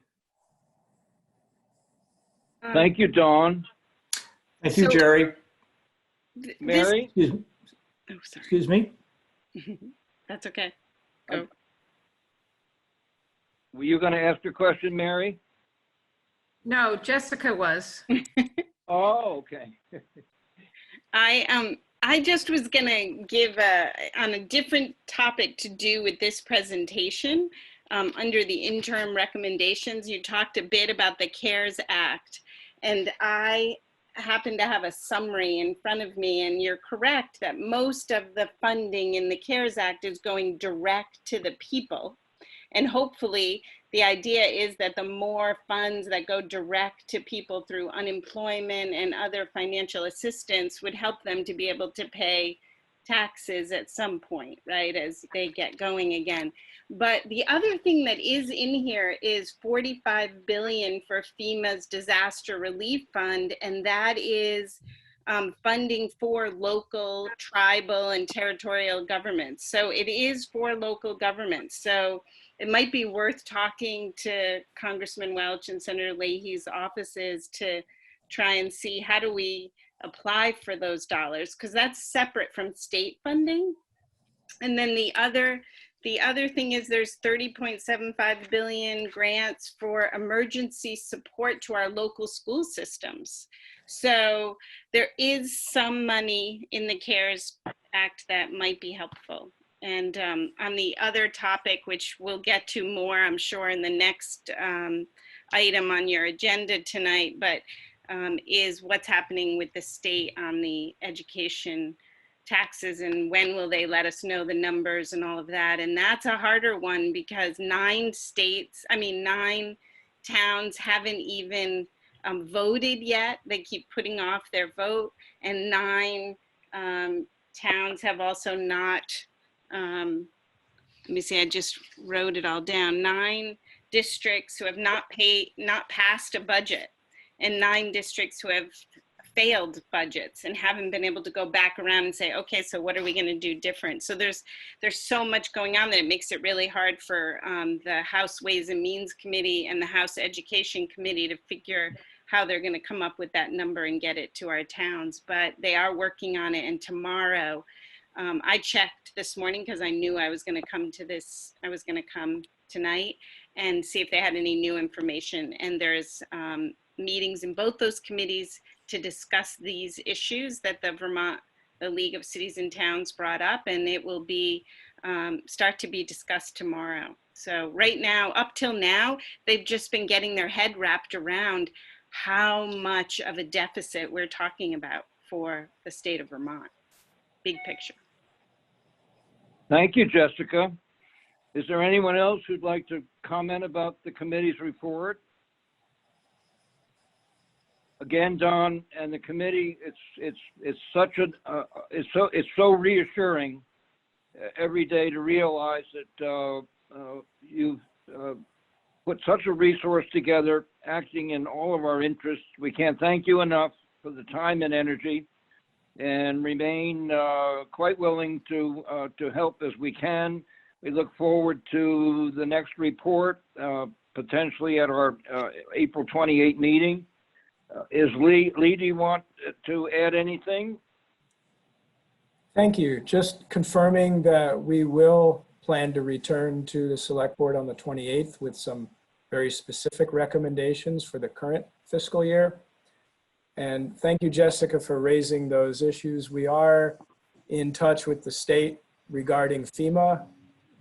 Thank you, Dawn. Thank you, Jerry. Mary? Excuse me? That's okay. Go. Were you going to ask a question, Mary? No, Jessica was. Oh, okay. I just was gonna give on a different topic to do with this presentation. Under the interim recommendations, you talked a bit about the CARES Act, and I happen to have a summary in front of me, and you're correct that most of the funding in the CARES Act is going direct to the people. And hopefully the idea is that the more funds that go direct to people through unemployment and other financial assistance would help them to be able to pay taxes at some point, right, as they get going again. But the other thing that is in here is $45 billion for FEMA's disaster relief fund, and that is funding for local, tribal, and territorial governments. So it is for local governments. So it might be worth talking to Congressman Welch and Senator Leahy's offices to try and see how do we apply for those dollars, because that's separate from state funding. And then the other thing is there's $30.75 billion grants for emergency support to our local school systems. So there is some money in the CARES Act that might be helpful. And on the other topic, which we'll get to more, I'm sure, in the next item on your agenda tonight, but is what's happening with the state on the education taxes and when will they let us know the numbers and all of that. And that's a harder one because 9 towns haven't even voted yet. They keep putting off their vote, and 9 towns have also not, let me see, I just wrote it all down. 9 districts who have not passed a budget, and 9 districts who have failed budgets and haven't been able to go back around and say, okay, so what are we going to do different? So there's so much going on that it makes it really hard for the House Ways and Means Committee and the House Education Committee to figure how they're going to come up with that number and get it to our towns. But they are working on it. And tomorrow, I checked this morning because I knew I was going to come to this, I was going to come tonight and see if they had any new information. And there's meetings in both those committees to discuss these issues that the League of Cities and Towns brought up, and it will be start to be discussed tomorrow. So right now, up till now, they've just been getting their head wrapped around how much of a deficit we're talking about for the state of Vermont. Big picture. Thank you, Jessica. Is there anyone else who'd like to comment about the committee's report? Again, Don and the committee, it's so reassuring every day to realize that you've put such a resource together, acting in all of our interests. We can't thank you enough for the time and energy, and remain quite willing to help as we can. We look forward to the next report, potentially at our April 28 meeting. Lee, do you want to add anything? Thank you. Just confirming that we will plan to return to the select board on the 28th with some very specific recommendations for the current fiscal year. And thank you, Jessica, for raising those issues. We are in touch with the state regarding FEMA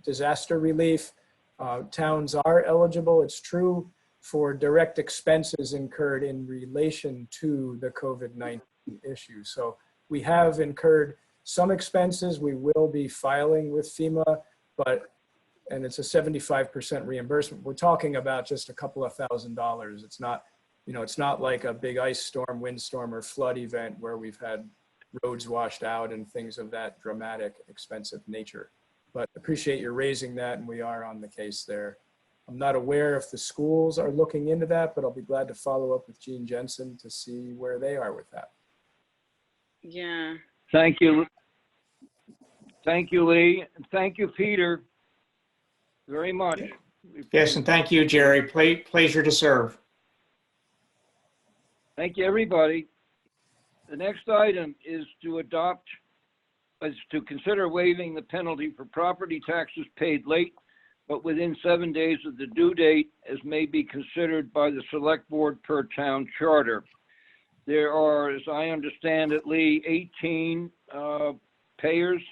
disaster relief. Towns are eligible, it's true, for direct expenses incurred in relation to the COVID-19 issue. So we have incurred some expenses. We will be filing with FEMA, and it's a 75% reimbursement. We're talking about just a couple of $1,000s. It's not, it's not like a big ice storm, windstorm, or flood event where we've had roads washed out and things of that dramatic, expensive nature. But appreciate you raising that, and we are on the case there. I'm not aware if the schools are looking into that, but I'll be glad to follow up with Jean Jensen to see where they are with that. Yeah. Thank you. Thank you, Lee. And thank you, Peter, very much. Yes, and thank you, Jerry. Pleasure to serve. Thank you, everybody. The next item is to consider waiving the penalty for property taxes paid late, but within 7 days of the due date, as may be considered by the select board per town charter. There are, as I understand it, Lee, 18 payers.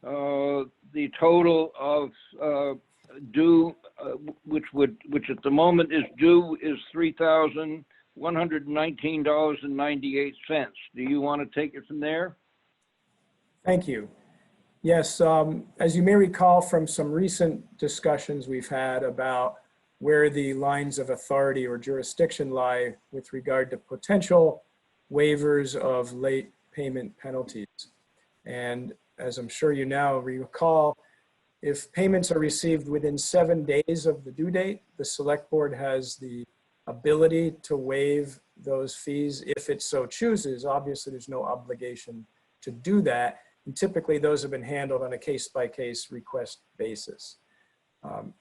The total of due, which at the moment is due, is $3,119.98. Do you want to take it from there? Thank you. Yes, as you may recall from some recent discussions we've had about where the lines of authority or jurisdiction lie with regard to potential waivers of late payment penalties. And as I'm sure you now recall, if payments are received within 7 days of the due date, the select board has the ability to waive those fees if it so chooses. Obviously, there's no obligation to do that. And typically those have been handled on a case-by-case request basis.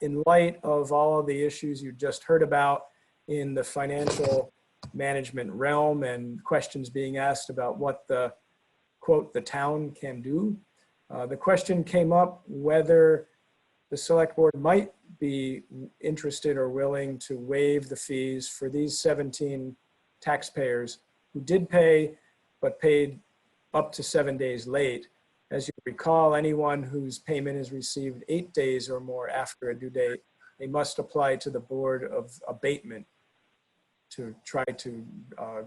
In light of all of the issues you just heard about in the financial management realm and questions being asked about what the, quote, the town can do, the question came up whether the select board might be interested or willing to waive the fees for these 17 taxpayers who did pay, but paid up to 7 days late. As you recall, anyone whose payment is received 8 days or more after a due date, they must apply to the Board of Abatement to try to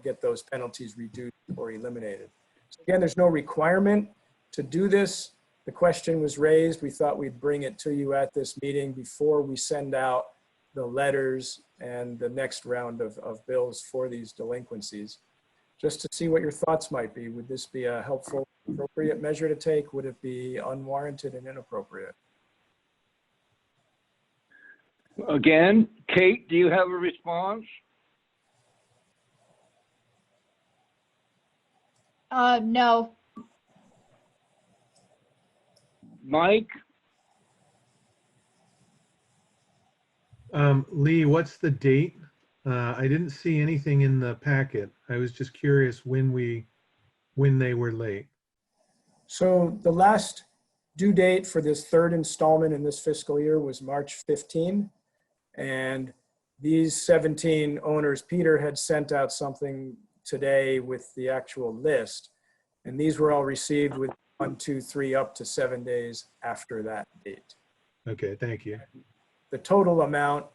get those penalties reduced or eliminated. So again, there's no requirement to do this. The question was raised. We thought we'd bring it to you at this meeting before we send out the letters and the next round of bills for these delinquencies, just to see what your thoughts might be. Would this be a helpful, appropriate measure to take? Would it be unwarranted and inappropriate? Again, Kate, do you have a response? No. Mike? Lee, what's the date? I didn't see anything in the packet. I was just curious when they were late. So the last due date for this third installment in this fiscal year was March 15. And these 17 owners, Peter had sent out something today with the actual list. And these were all received with 1, 2, 3, up to 7 days after that date. Okay, thank you. The total amount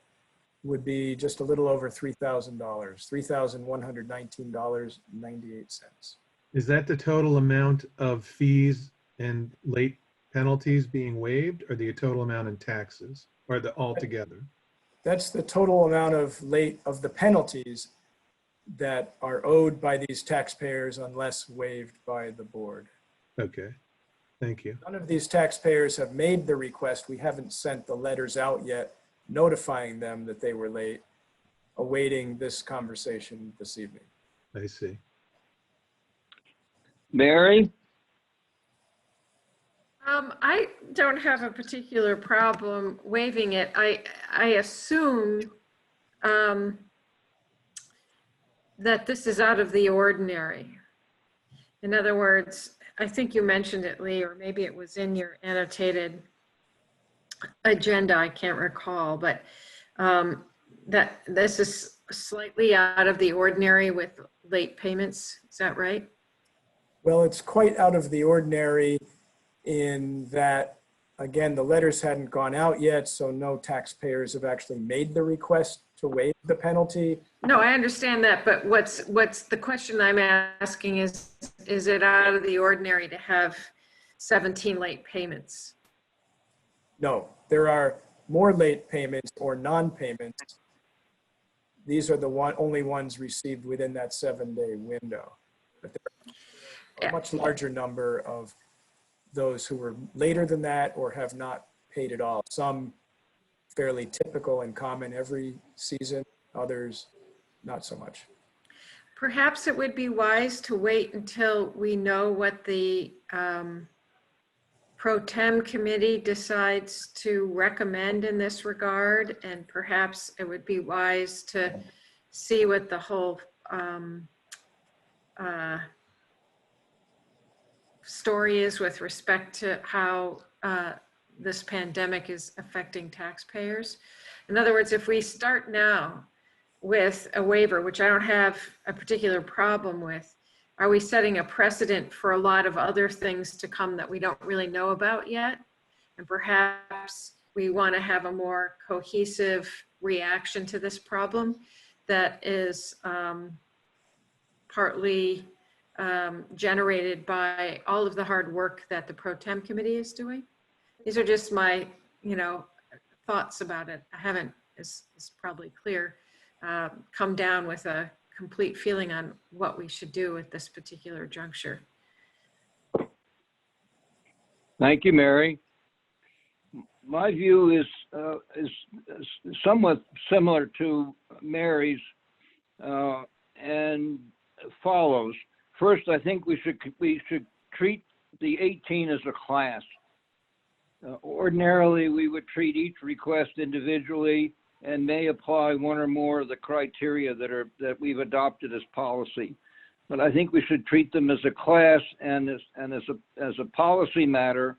would be just a little over $3,000, $3,119.98. Is that the total amount of fees and late penalties being waived, or the total amount in taxes, or the altogether? That's the total amount of the penalties that are owed by these taxpayers unless waived by the board. Okay, thank you. None of these taxpayers have made the request. We haven't sent the letters out yet notifying them that they were late, awaiting this conversation this evening. I see. Mary? I don't have a particular problem waiving it. I assume that this is out of the ordinary. In other words, I think you mentioned it, Lee, or maybe it was in your annotated agenda, I can't recall, but that this is slightly out of the ordinary with late payments. Is that right? Well, it's quite out of the ordinary in that, again, the letters hadn't gone out yet, so no taxpayers have actually made the request to waive the penalty. No, I understand that, but what's the question I'm asking is it out of the ordinary to have 17 late payments? No, there are more late payments or non-payments. These are the only ones received within that 7-day window. But there are a much larger number of those who were later than that or have not paid at all. Some fairly typical and common every season, others not so much. Perhaps it would be wise to wait until we know what the Pro-Tem committee decides to recommend in this regard, and perhaps it would be wise to see what the whole story is with respect to how this pandemic is affecting taxpayers. In other words, if we start now with a waiver, which I don't have a particular problem with, are we setting a precedent for a lot of other things to come that we don't really know about yet? And perhaps we want to have a more cohesive reaction to this problem that is partly generated by all of the hard work that the Pro-Tem committee is doing. These are just my, thoughts about it. I haven't, is probably clear, come down with a complete feeling on what we should do at this particular juncture. Thank you, Mary. My view is somewhat similar to Mary's and follows. First, I think we should treat the 18 as a class. Ordinarily, we would treat each request individually and may apply one or more of the criteria that we've adopted as policy. But I think we should treat them as a class and as a policy matter,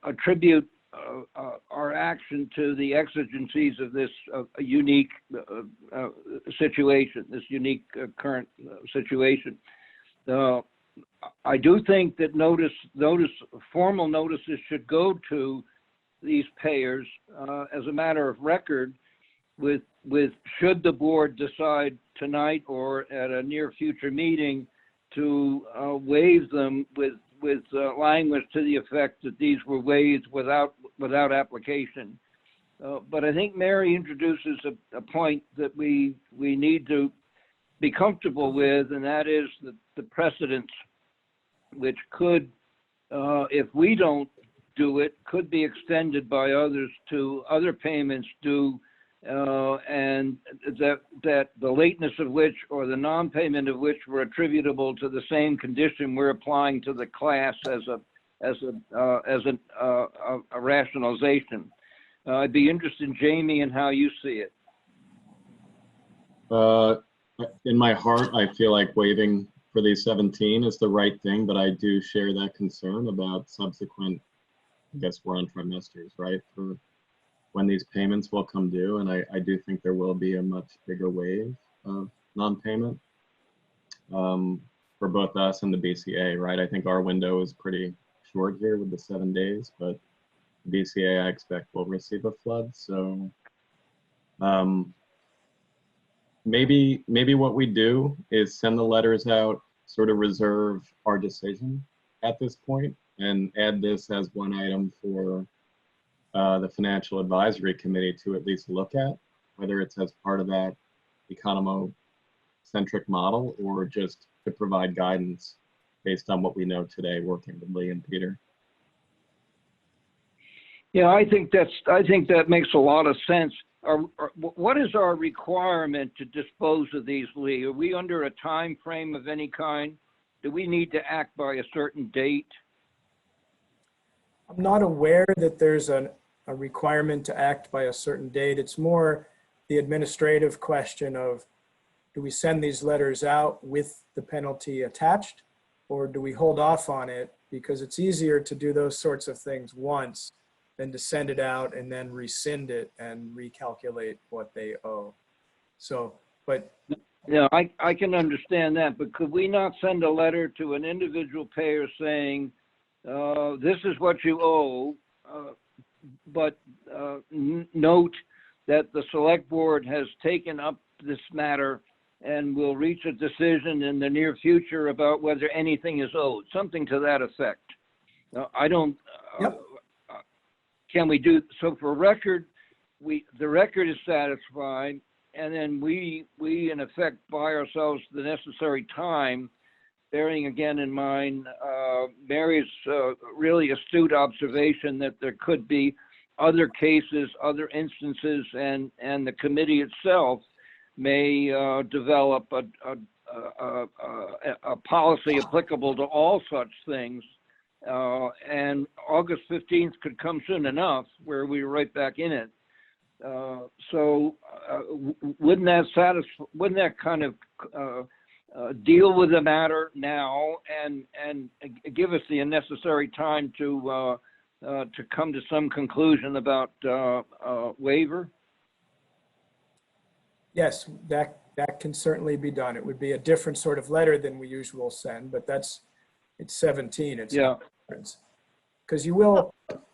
attribute our action to the exigencies of this unique situation, this unique current situation. I do think that formal notices should go to these payers as a matter of record with should the board decide tonight or at a near future meeting to waive them with language to the effect that these were waived without application. But I think Mary introduces a point that we need to be comfortable with, and that is the precedence, which could, if we don't do it, could be extended by others to other payments due, and that the lateness of which or the non-payment of which were attributable to the same condition we're applying to the class as a rationalization. I'd be interested, Jamie, in how you see it. In my heart, I feel like waiving for these 17 is the right thing, but I do share that concern about subsequent, I guess we're on trimesters, right, for when these payments will come due. And I do think there will be a much bigger wave of non-payment for both us and the BCA, right? I think our window is pretty short here with the 7 days, but BCA, I expect, will receive a flood. So maybe what we do is send the letters out, sort of reserve our decision at this point, and add this as one item for the Financial Advisory Committee to at least look at, whether it's as part of that economo-centric model or just to provide guidance based on what we know today, working with Lee and Peter. Yeah, I think that makes a lot of sense. What is our requirement to dispose of these, Lee? Are we under a time frame of any kind? Do we need to act by a certain date? I'm not aware that there's a requirement to act by a certain date. It's more the administrative question of, do we send these letters out with the penalty attached, or do we hold off on it? Because it's easier to do those sorts of things once than to send it out and then rescind it and recalculate what they owe. So, but. Yeah, I can understand that, but could we not send a letter to an individual payer saying, this is what you owe, but note that the select board has taken up this matter and will reach a decision in the near future about whether anything is owed, something to that effect. I don't, Yep. Can we do, so for record, the record is satisfied, and then we in effect buy ourselves the necessary time, bearing again in mind Mary's really astute observation that there could be other cases, other instances, and the committee itself may develop a policy applicable to all such things. And August 15th could come soon enough where we're right back in it. So wouldn't that kind of deal with the matter now and give us the necessary time to come to some conclusion about waiver? Yes, that can certainly be done. It would be a different sort of letter than we usually send, but it's 17. It's yeah. Because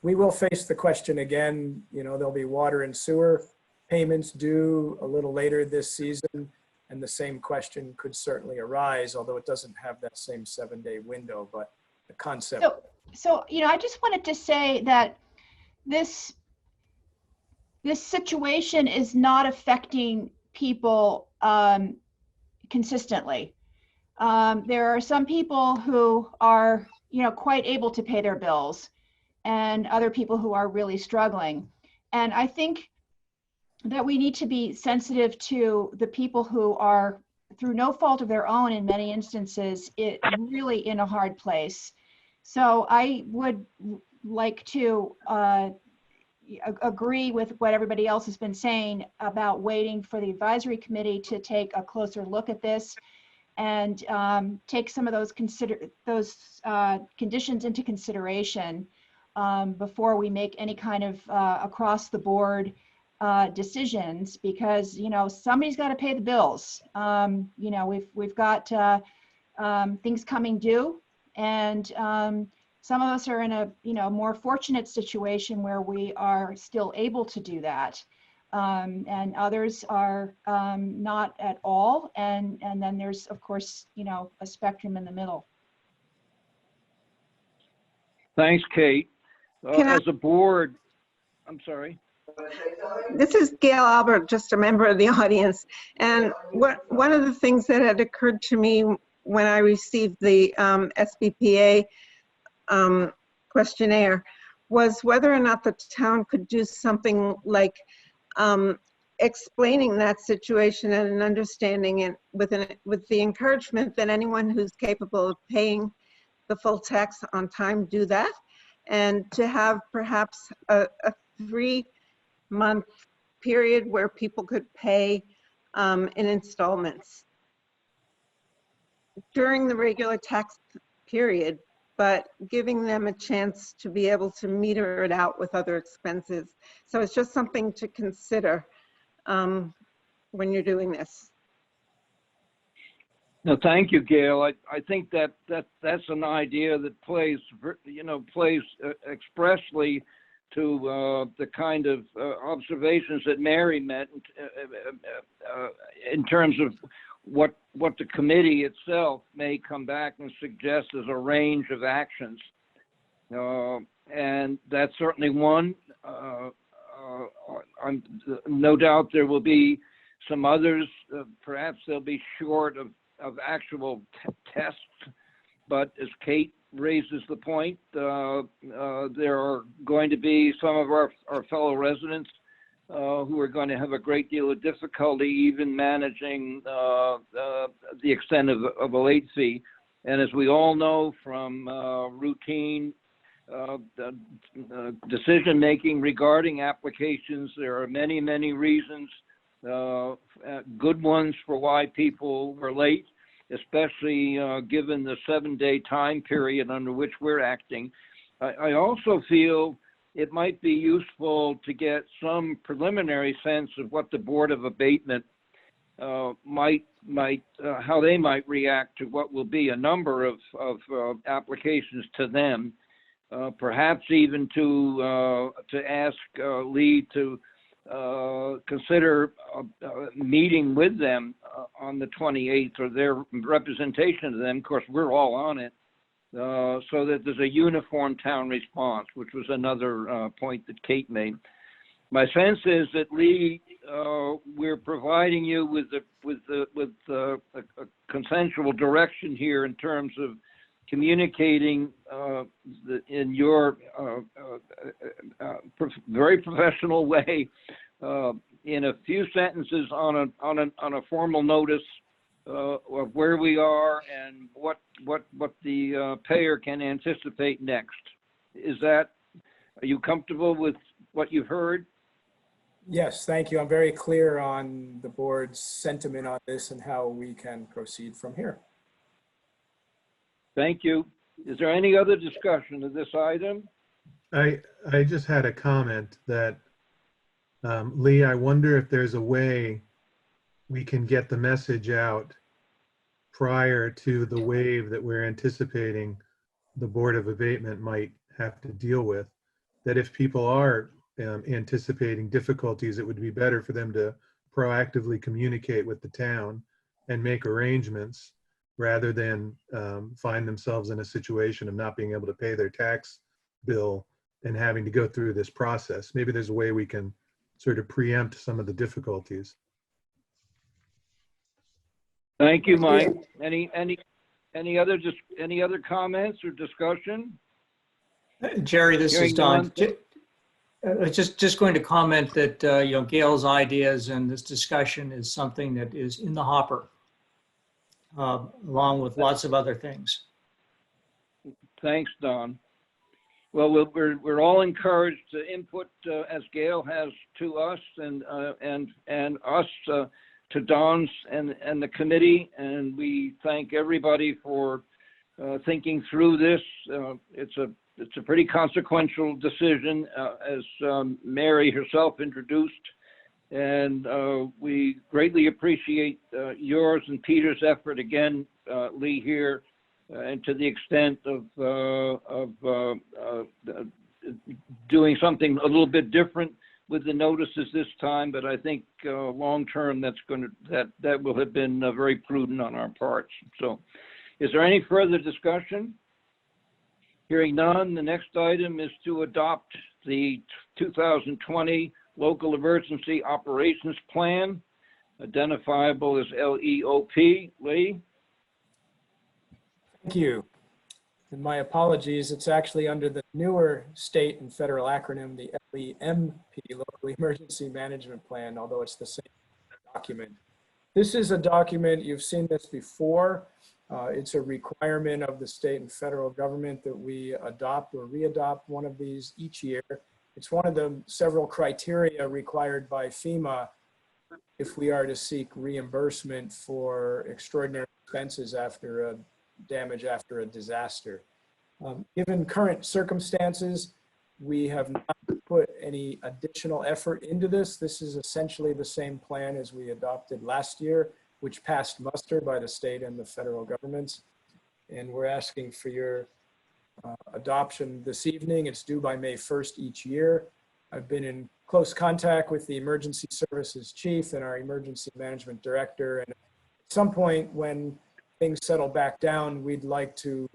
we will face the question again. You know, there'll be water and sewer payments due a little later this season, and the same question could certainly arise, although it doesn't have that same 7-day window. But the concept. So you know, I just wanted to say that this situation is not affecting people consistently. There are some people who are, you know, quite able to pay their bills, and other people who are really struggling. And I think that we need to be sensitive to the people who are, through no fault of their own in many instances, really in a hard place. So I would like to agree with what everybody else has been saying about waiting for the advisory committee to take a closer look at this and take some of those conditions into consideration before we make any kind of across the board decisions, because, you know, somebody's got to pay the bills. You know, we've got things coming due. And some of us are in a more fortunate situation where we are still able to do that. And others are not at all. And then there's, of course, a spectrum in the middle. Thanks, Kate. Can I- As a board, I'm sorry. This is Gail Albert, just a member of the audience. And one of the things that had occurred to me when I received the SBPA questionnaire was whether or not the town could do something like explaining that situation and understanding it with the encouragement that anyone who's capable of paying the full tax on time do that, and to have perhaps a 3-month period where people could pay in installments during the regular tax period, but giving them a chance to be able to meter it out with other expenses. So it's just something to consider when you're doing this. No, thank you, Gail. I think that's an idea that plays expressly to the kind of observations that Mary meant in terms of what the committee itself may come back and suggest as a range of actions. And that's certainly one. No doubt there will be some others. Perhaps they'll be short of actual tests, but as Kate raises the point, there are going to be some of our fellow residents who are going to have a great deal of difficulty even managing the extent of a late fee. And as we all know from routine decision making regarding applications, there are many, many reasons, good ones for why people were late, especially given the 7-day time period under which we're acting. I also feel it might be useful to get some preliminary sense of what the Board of Abatement how they might react to what will be a number of applications to them. Perhaps even to ask Lee to consider meeting with them on the 28th, or their representation of them. Of course, we're all on it, so that there's a uniform town response, which was another point that Kate made. My sense is that Lee, we're providing you with a consensual direction here in terms of communicating in your very professional way, in a few sentences on a formal notice of where we are and what the payer can anticipate next. Are you comfortable with what you've heard? Yes, thank you. I'm very clear on the board's sentiment on this and how we can proceed from here. Thank you. Is there any other discussion of this item? I just had a comment that, Lee, I wonder if there's a way we can get the message out prior to the wave that we're anticipating the Board of Abatement might have to deal with, that if people are anticipating difficulties, it would be better for them to proactively communicate with the town and make arrangements rather than find themselves in a situation of not being able to pay their tax bill and having to go through this process. Maybe there's a way we can sort of preempt some of the difficulties. Thank you, Mike. Any other comments or discussion? Jerry, this Hearing is Don. none. Just going to comment that Gail's ideas and this discussion is something that is in the hopper, along with lots of other things. Thanks, Don. Well, we're all encouraged to input as Gail has to us and us to Don's and the committee, and we thank everybody for thinking through this. It's a pretty consequential decision, as Mary herself introduced, and we greatly appreciate yours and Peter's effort again Lee, here, and to the extent of doing something a little bit different with the notices this time, but I think long term that will have been very prudent on our parts. So, is there any further discussion? Hearing none, the next item is to adopt the 2020 Local Emergency Operations Plan, identifiable as LEOP. Lee? Thank you. And my apologies, it's actually under the newer state and federal acronym, the LEMP, Local Emergency Management Plan, although it's the same document. This is a document, you've seen this before. It's a requirement of the state and federal government that we adopt or readopt one of these each year. It's one of the several criteria required by FEMA if we are to seek reimbursement for extraordinary expenses after a damage after a disaster. Given current circumstances, we have not put any additional effort into this. This is essentially the same plan as we adopted last year, which passed muster by the state and the federal governments. And we're asking for your adoption this evening. It's due by May 1st each year. I've been in close contact with the emergency services chief and our emergency management director. And at some point when things settle back down, we'd like to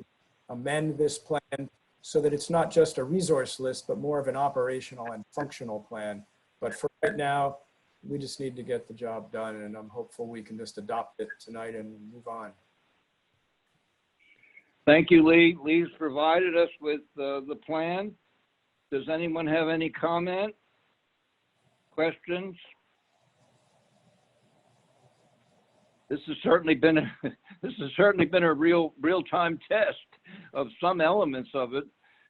amend this plan so that it's not just a resource list, but more of an operational and functional plan. But for right now, we just need to get the job done, and I'm hopeful we can just adopt it tonight and move on. Thank you, Lee. Lee's provided us with the plan. Does anyone have any comment? Questions? This has certainly been a real-time test of some elements of it.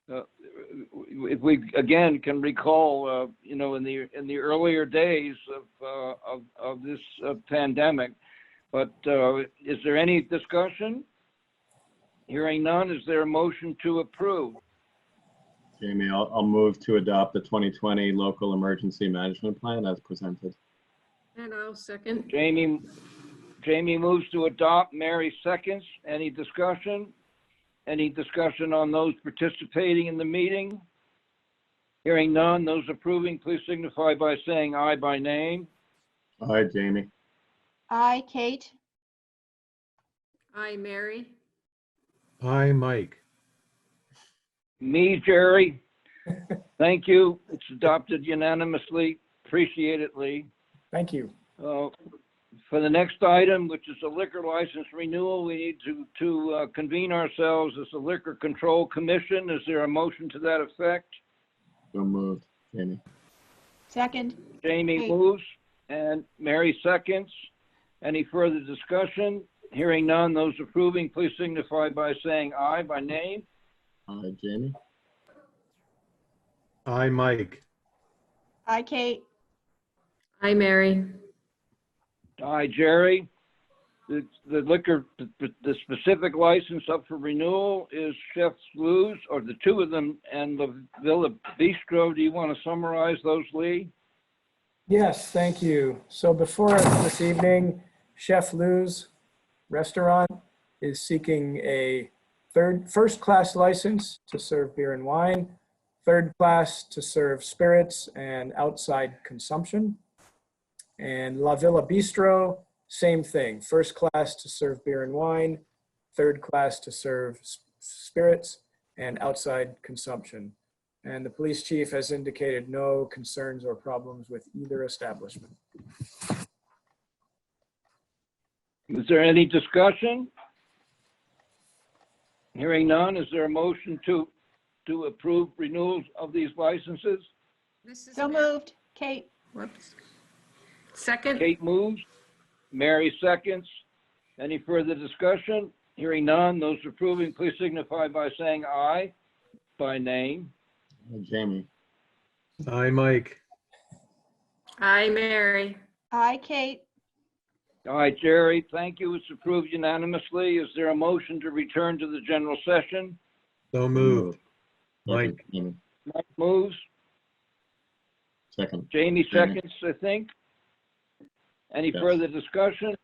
If we again can recall, in the earlier days of this pandemic, but is there any discussion? Hearing none, is there a motion to approve? Jamie, I'll move to adopt the 2020 Local Emergency Management Plan as presented. And I'll second. Jamie moves to adopt. Mary seconds. Any discussion? Any discussion on those participating in the meeting? Hearing none, those approving, please signify by saying aye by name. Aye, Jamie. Aye, Cate. Aye, Mary. Aye, Mike. Me, Jerry. Thank you. It's adopted unanimously. Appreciate it, Lee. Thank you. For the next item, which is a liquor license renewal, we need to convene ourselves as a Liquor Control Commission. Is there a motion to that effect? So moved, Jamie. Second. Jamie moves and Mary seconds. Any further discussion? Hearing none, those approving, please signify by saying aye by name. Aye, Jamie. Aye, Mike. Aye, Cate. Aye, Mary. Aye, Jerry. The specific license up for renewal is Chef Lou's, or the two of them, and the Villa Bistro. Do you want to summarize those, Lee? Yes, thank you. So before us this evening, Chef Lou's Restaurant is seeking a first-class license to serve beer and wine, third class to serve spirits and outside consumption. And La Villa Bistro, same thing, first class to serve beer and wine, third class to serve spirits and outside consumption. And the police chief has indicated no concerns or problems with either establishment. Is there any discussion? Hearing none, is there a motion to approve renewals of these licenses? So moved. Cate. Whoops. Second. Cate moves. Mary seconds. Any further discussion? Hearing none, those approving, please signify by saying aye by name. Aye, Jamie. Aye, Mike. Aye, Mary. Aye, Cate. Aye, Jerry. Thank you. It's approved unanimously. Is there a motion to return to the general session? So moved. Second, Mike. Jamie. Mike moves. Second. Jamie seconds, I think. Any Yes. further discussion?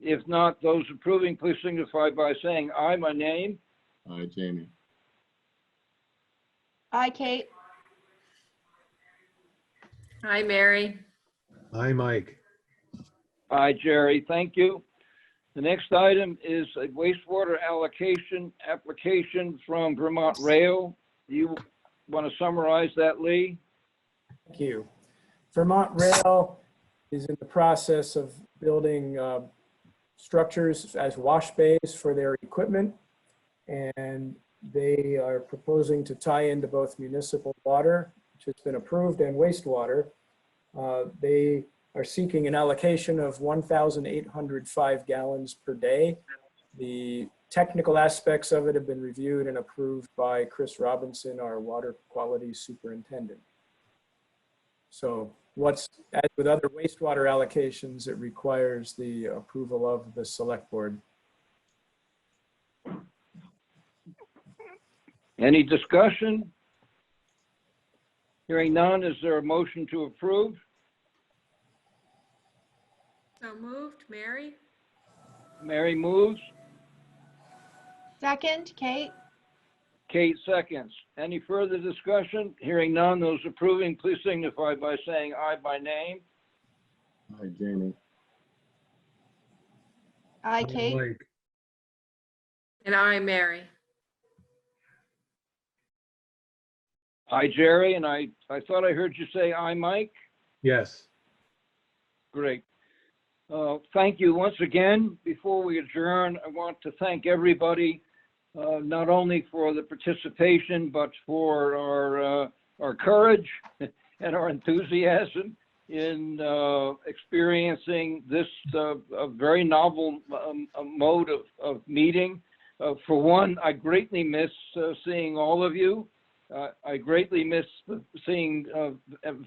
If not, those approving, please signify by saying aye, my name. Aye, Jamie. Aye, Kate. Hi, Mary. Hi, Mike. Aye, Jerry. Thank you. The next item is a wastewater allocation application from Vermont Rail. Do you want to summarize that, Lee? Thank you. Vermont Rail is in the process of building structures as wash bays for their equipment, and they are proposing to tie into both municipal water, which has been approved, and wastewater. They are seeking an allocation of 1,805 gallons per day. The technical aspects of it have been reviewed and approved by Chris Robinson, our water quality superintendent. So as with other wastewater allocations, it requires the approval of the select board. Any discussion? Hearing none, is there a motion to approve? So moved, Mary? Mary moves. Second, Kate. Kate seconds. Any further discussion? Hearing none, those approving, please signify by saying aye by name. Aye, Jamie. Aye, Hi, Kate. Mike. And I, Mary. Aye, Jerry, and I thought I heard you say aye, Mike. Yes. Great. Thank you once again. Before we adjourn, I want to thank everybody, not only for the participation, but for our courage and our enthusiasm in experiencing this very novel mode of meeting. For one, I greatly miss seeing all of you. I greatly miss seeing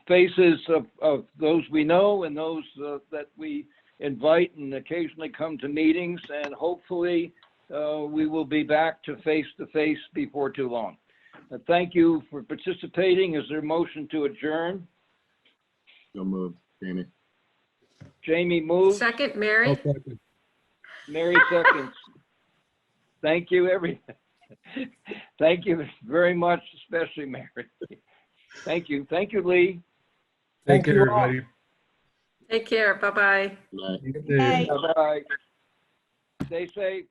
faces of those we know and those that we invite and occasionally come to meetings, and hopefully we will be back to face before too long. Thank you for participating. Is there a motion to adjourn? So moved, Jamie. Jamie moves. Second, Mary? I'll second. Mary seconds. Thank you, Thank you very much, especially Mary. Thank you. Thank you, Lee. Thank you, you all. everybody. Take care. Bye-bye. Bye. Good day. Bye. Bye-bye. Stay safe.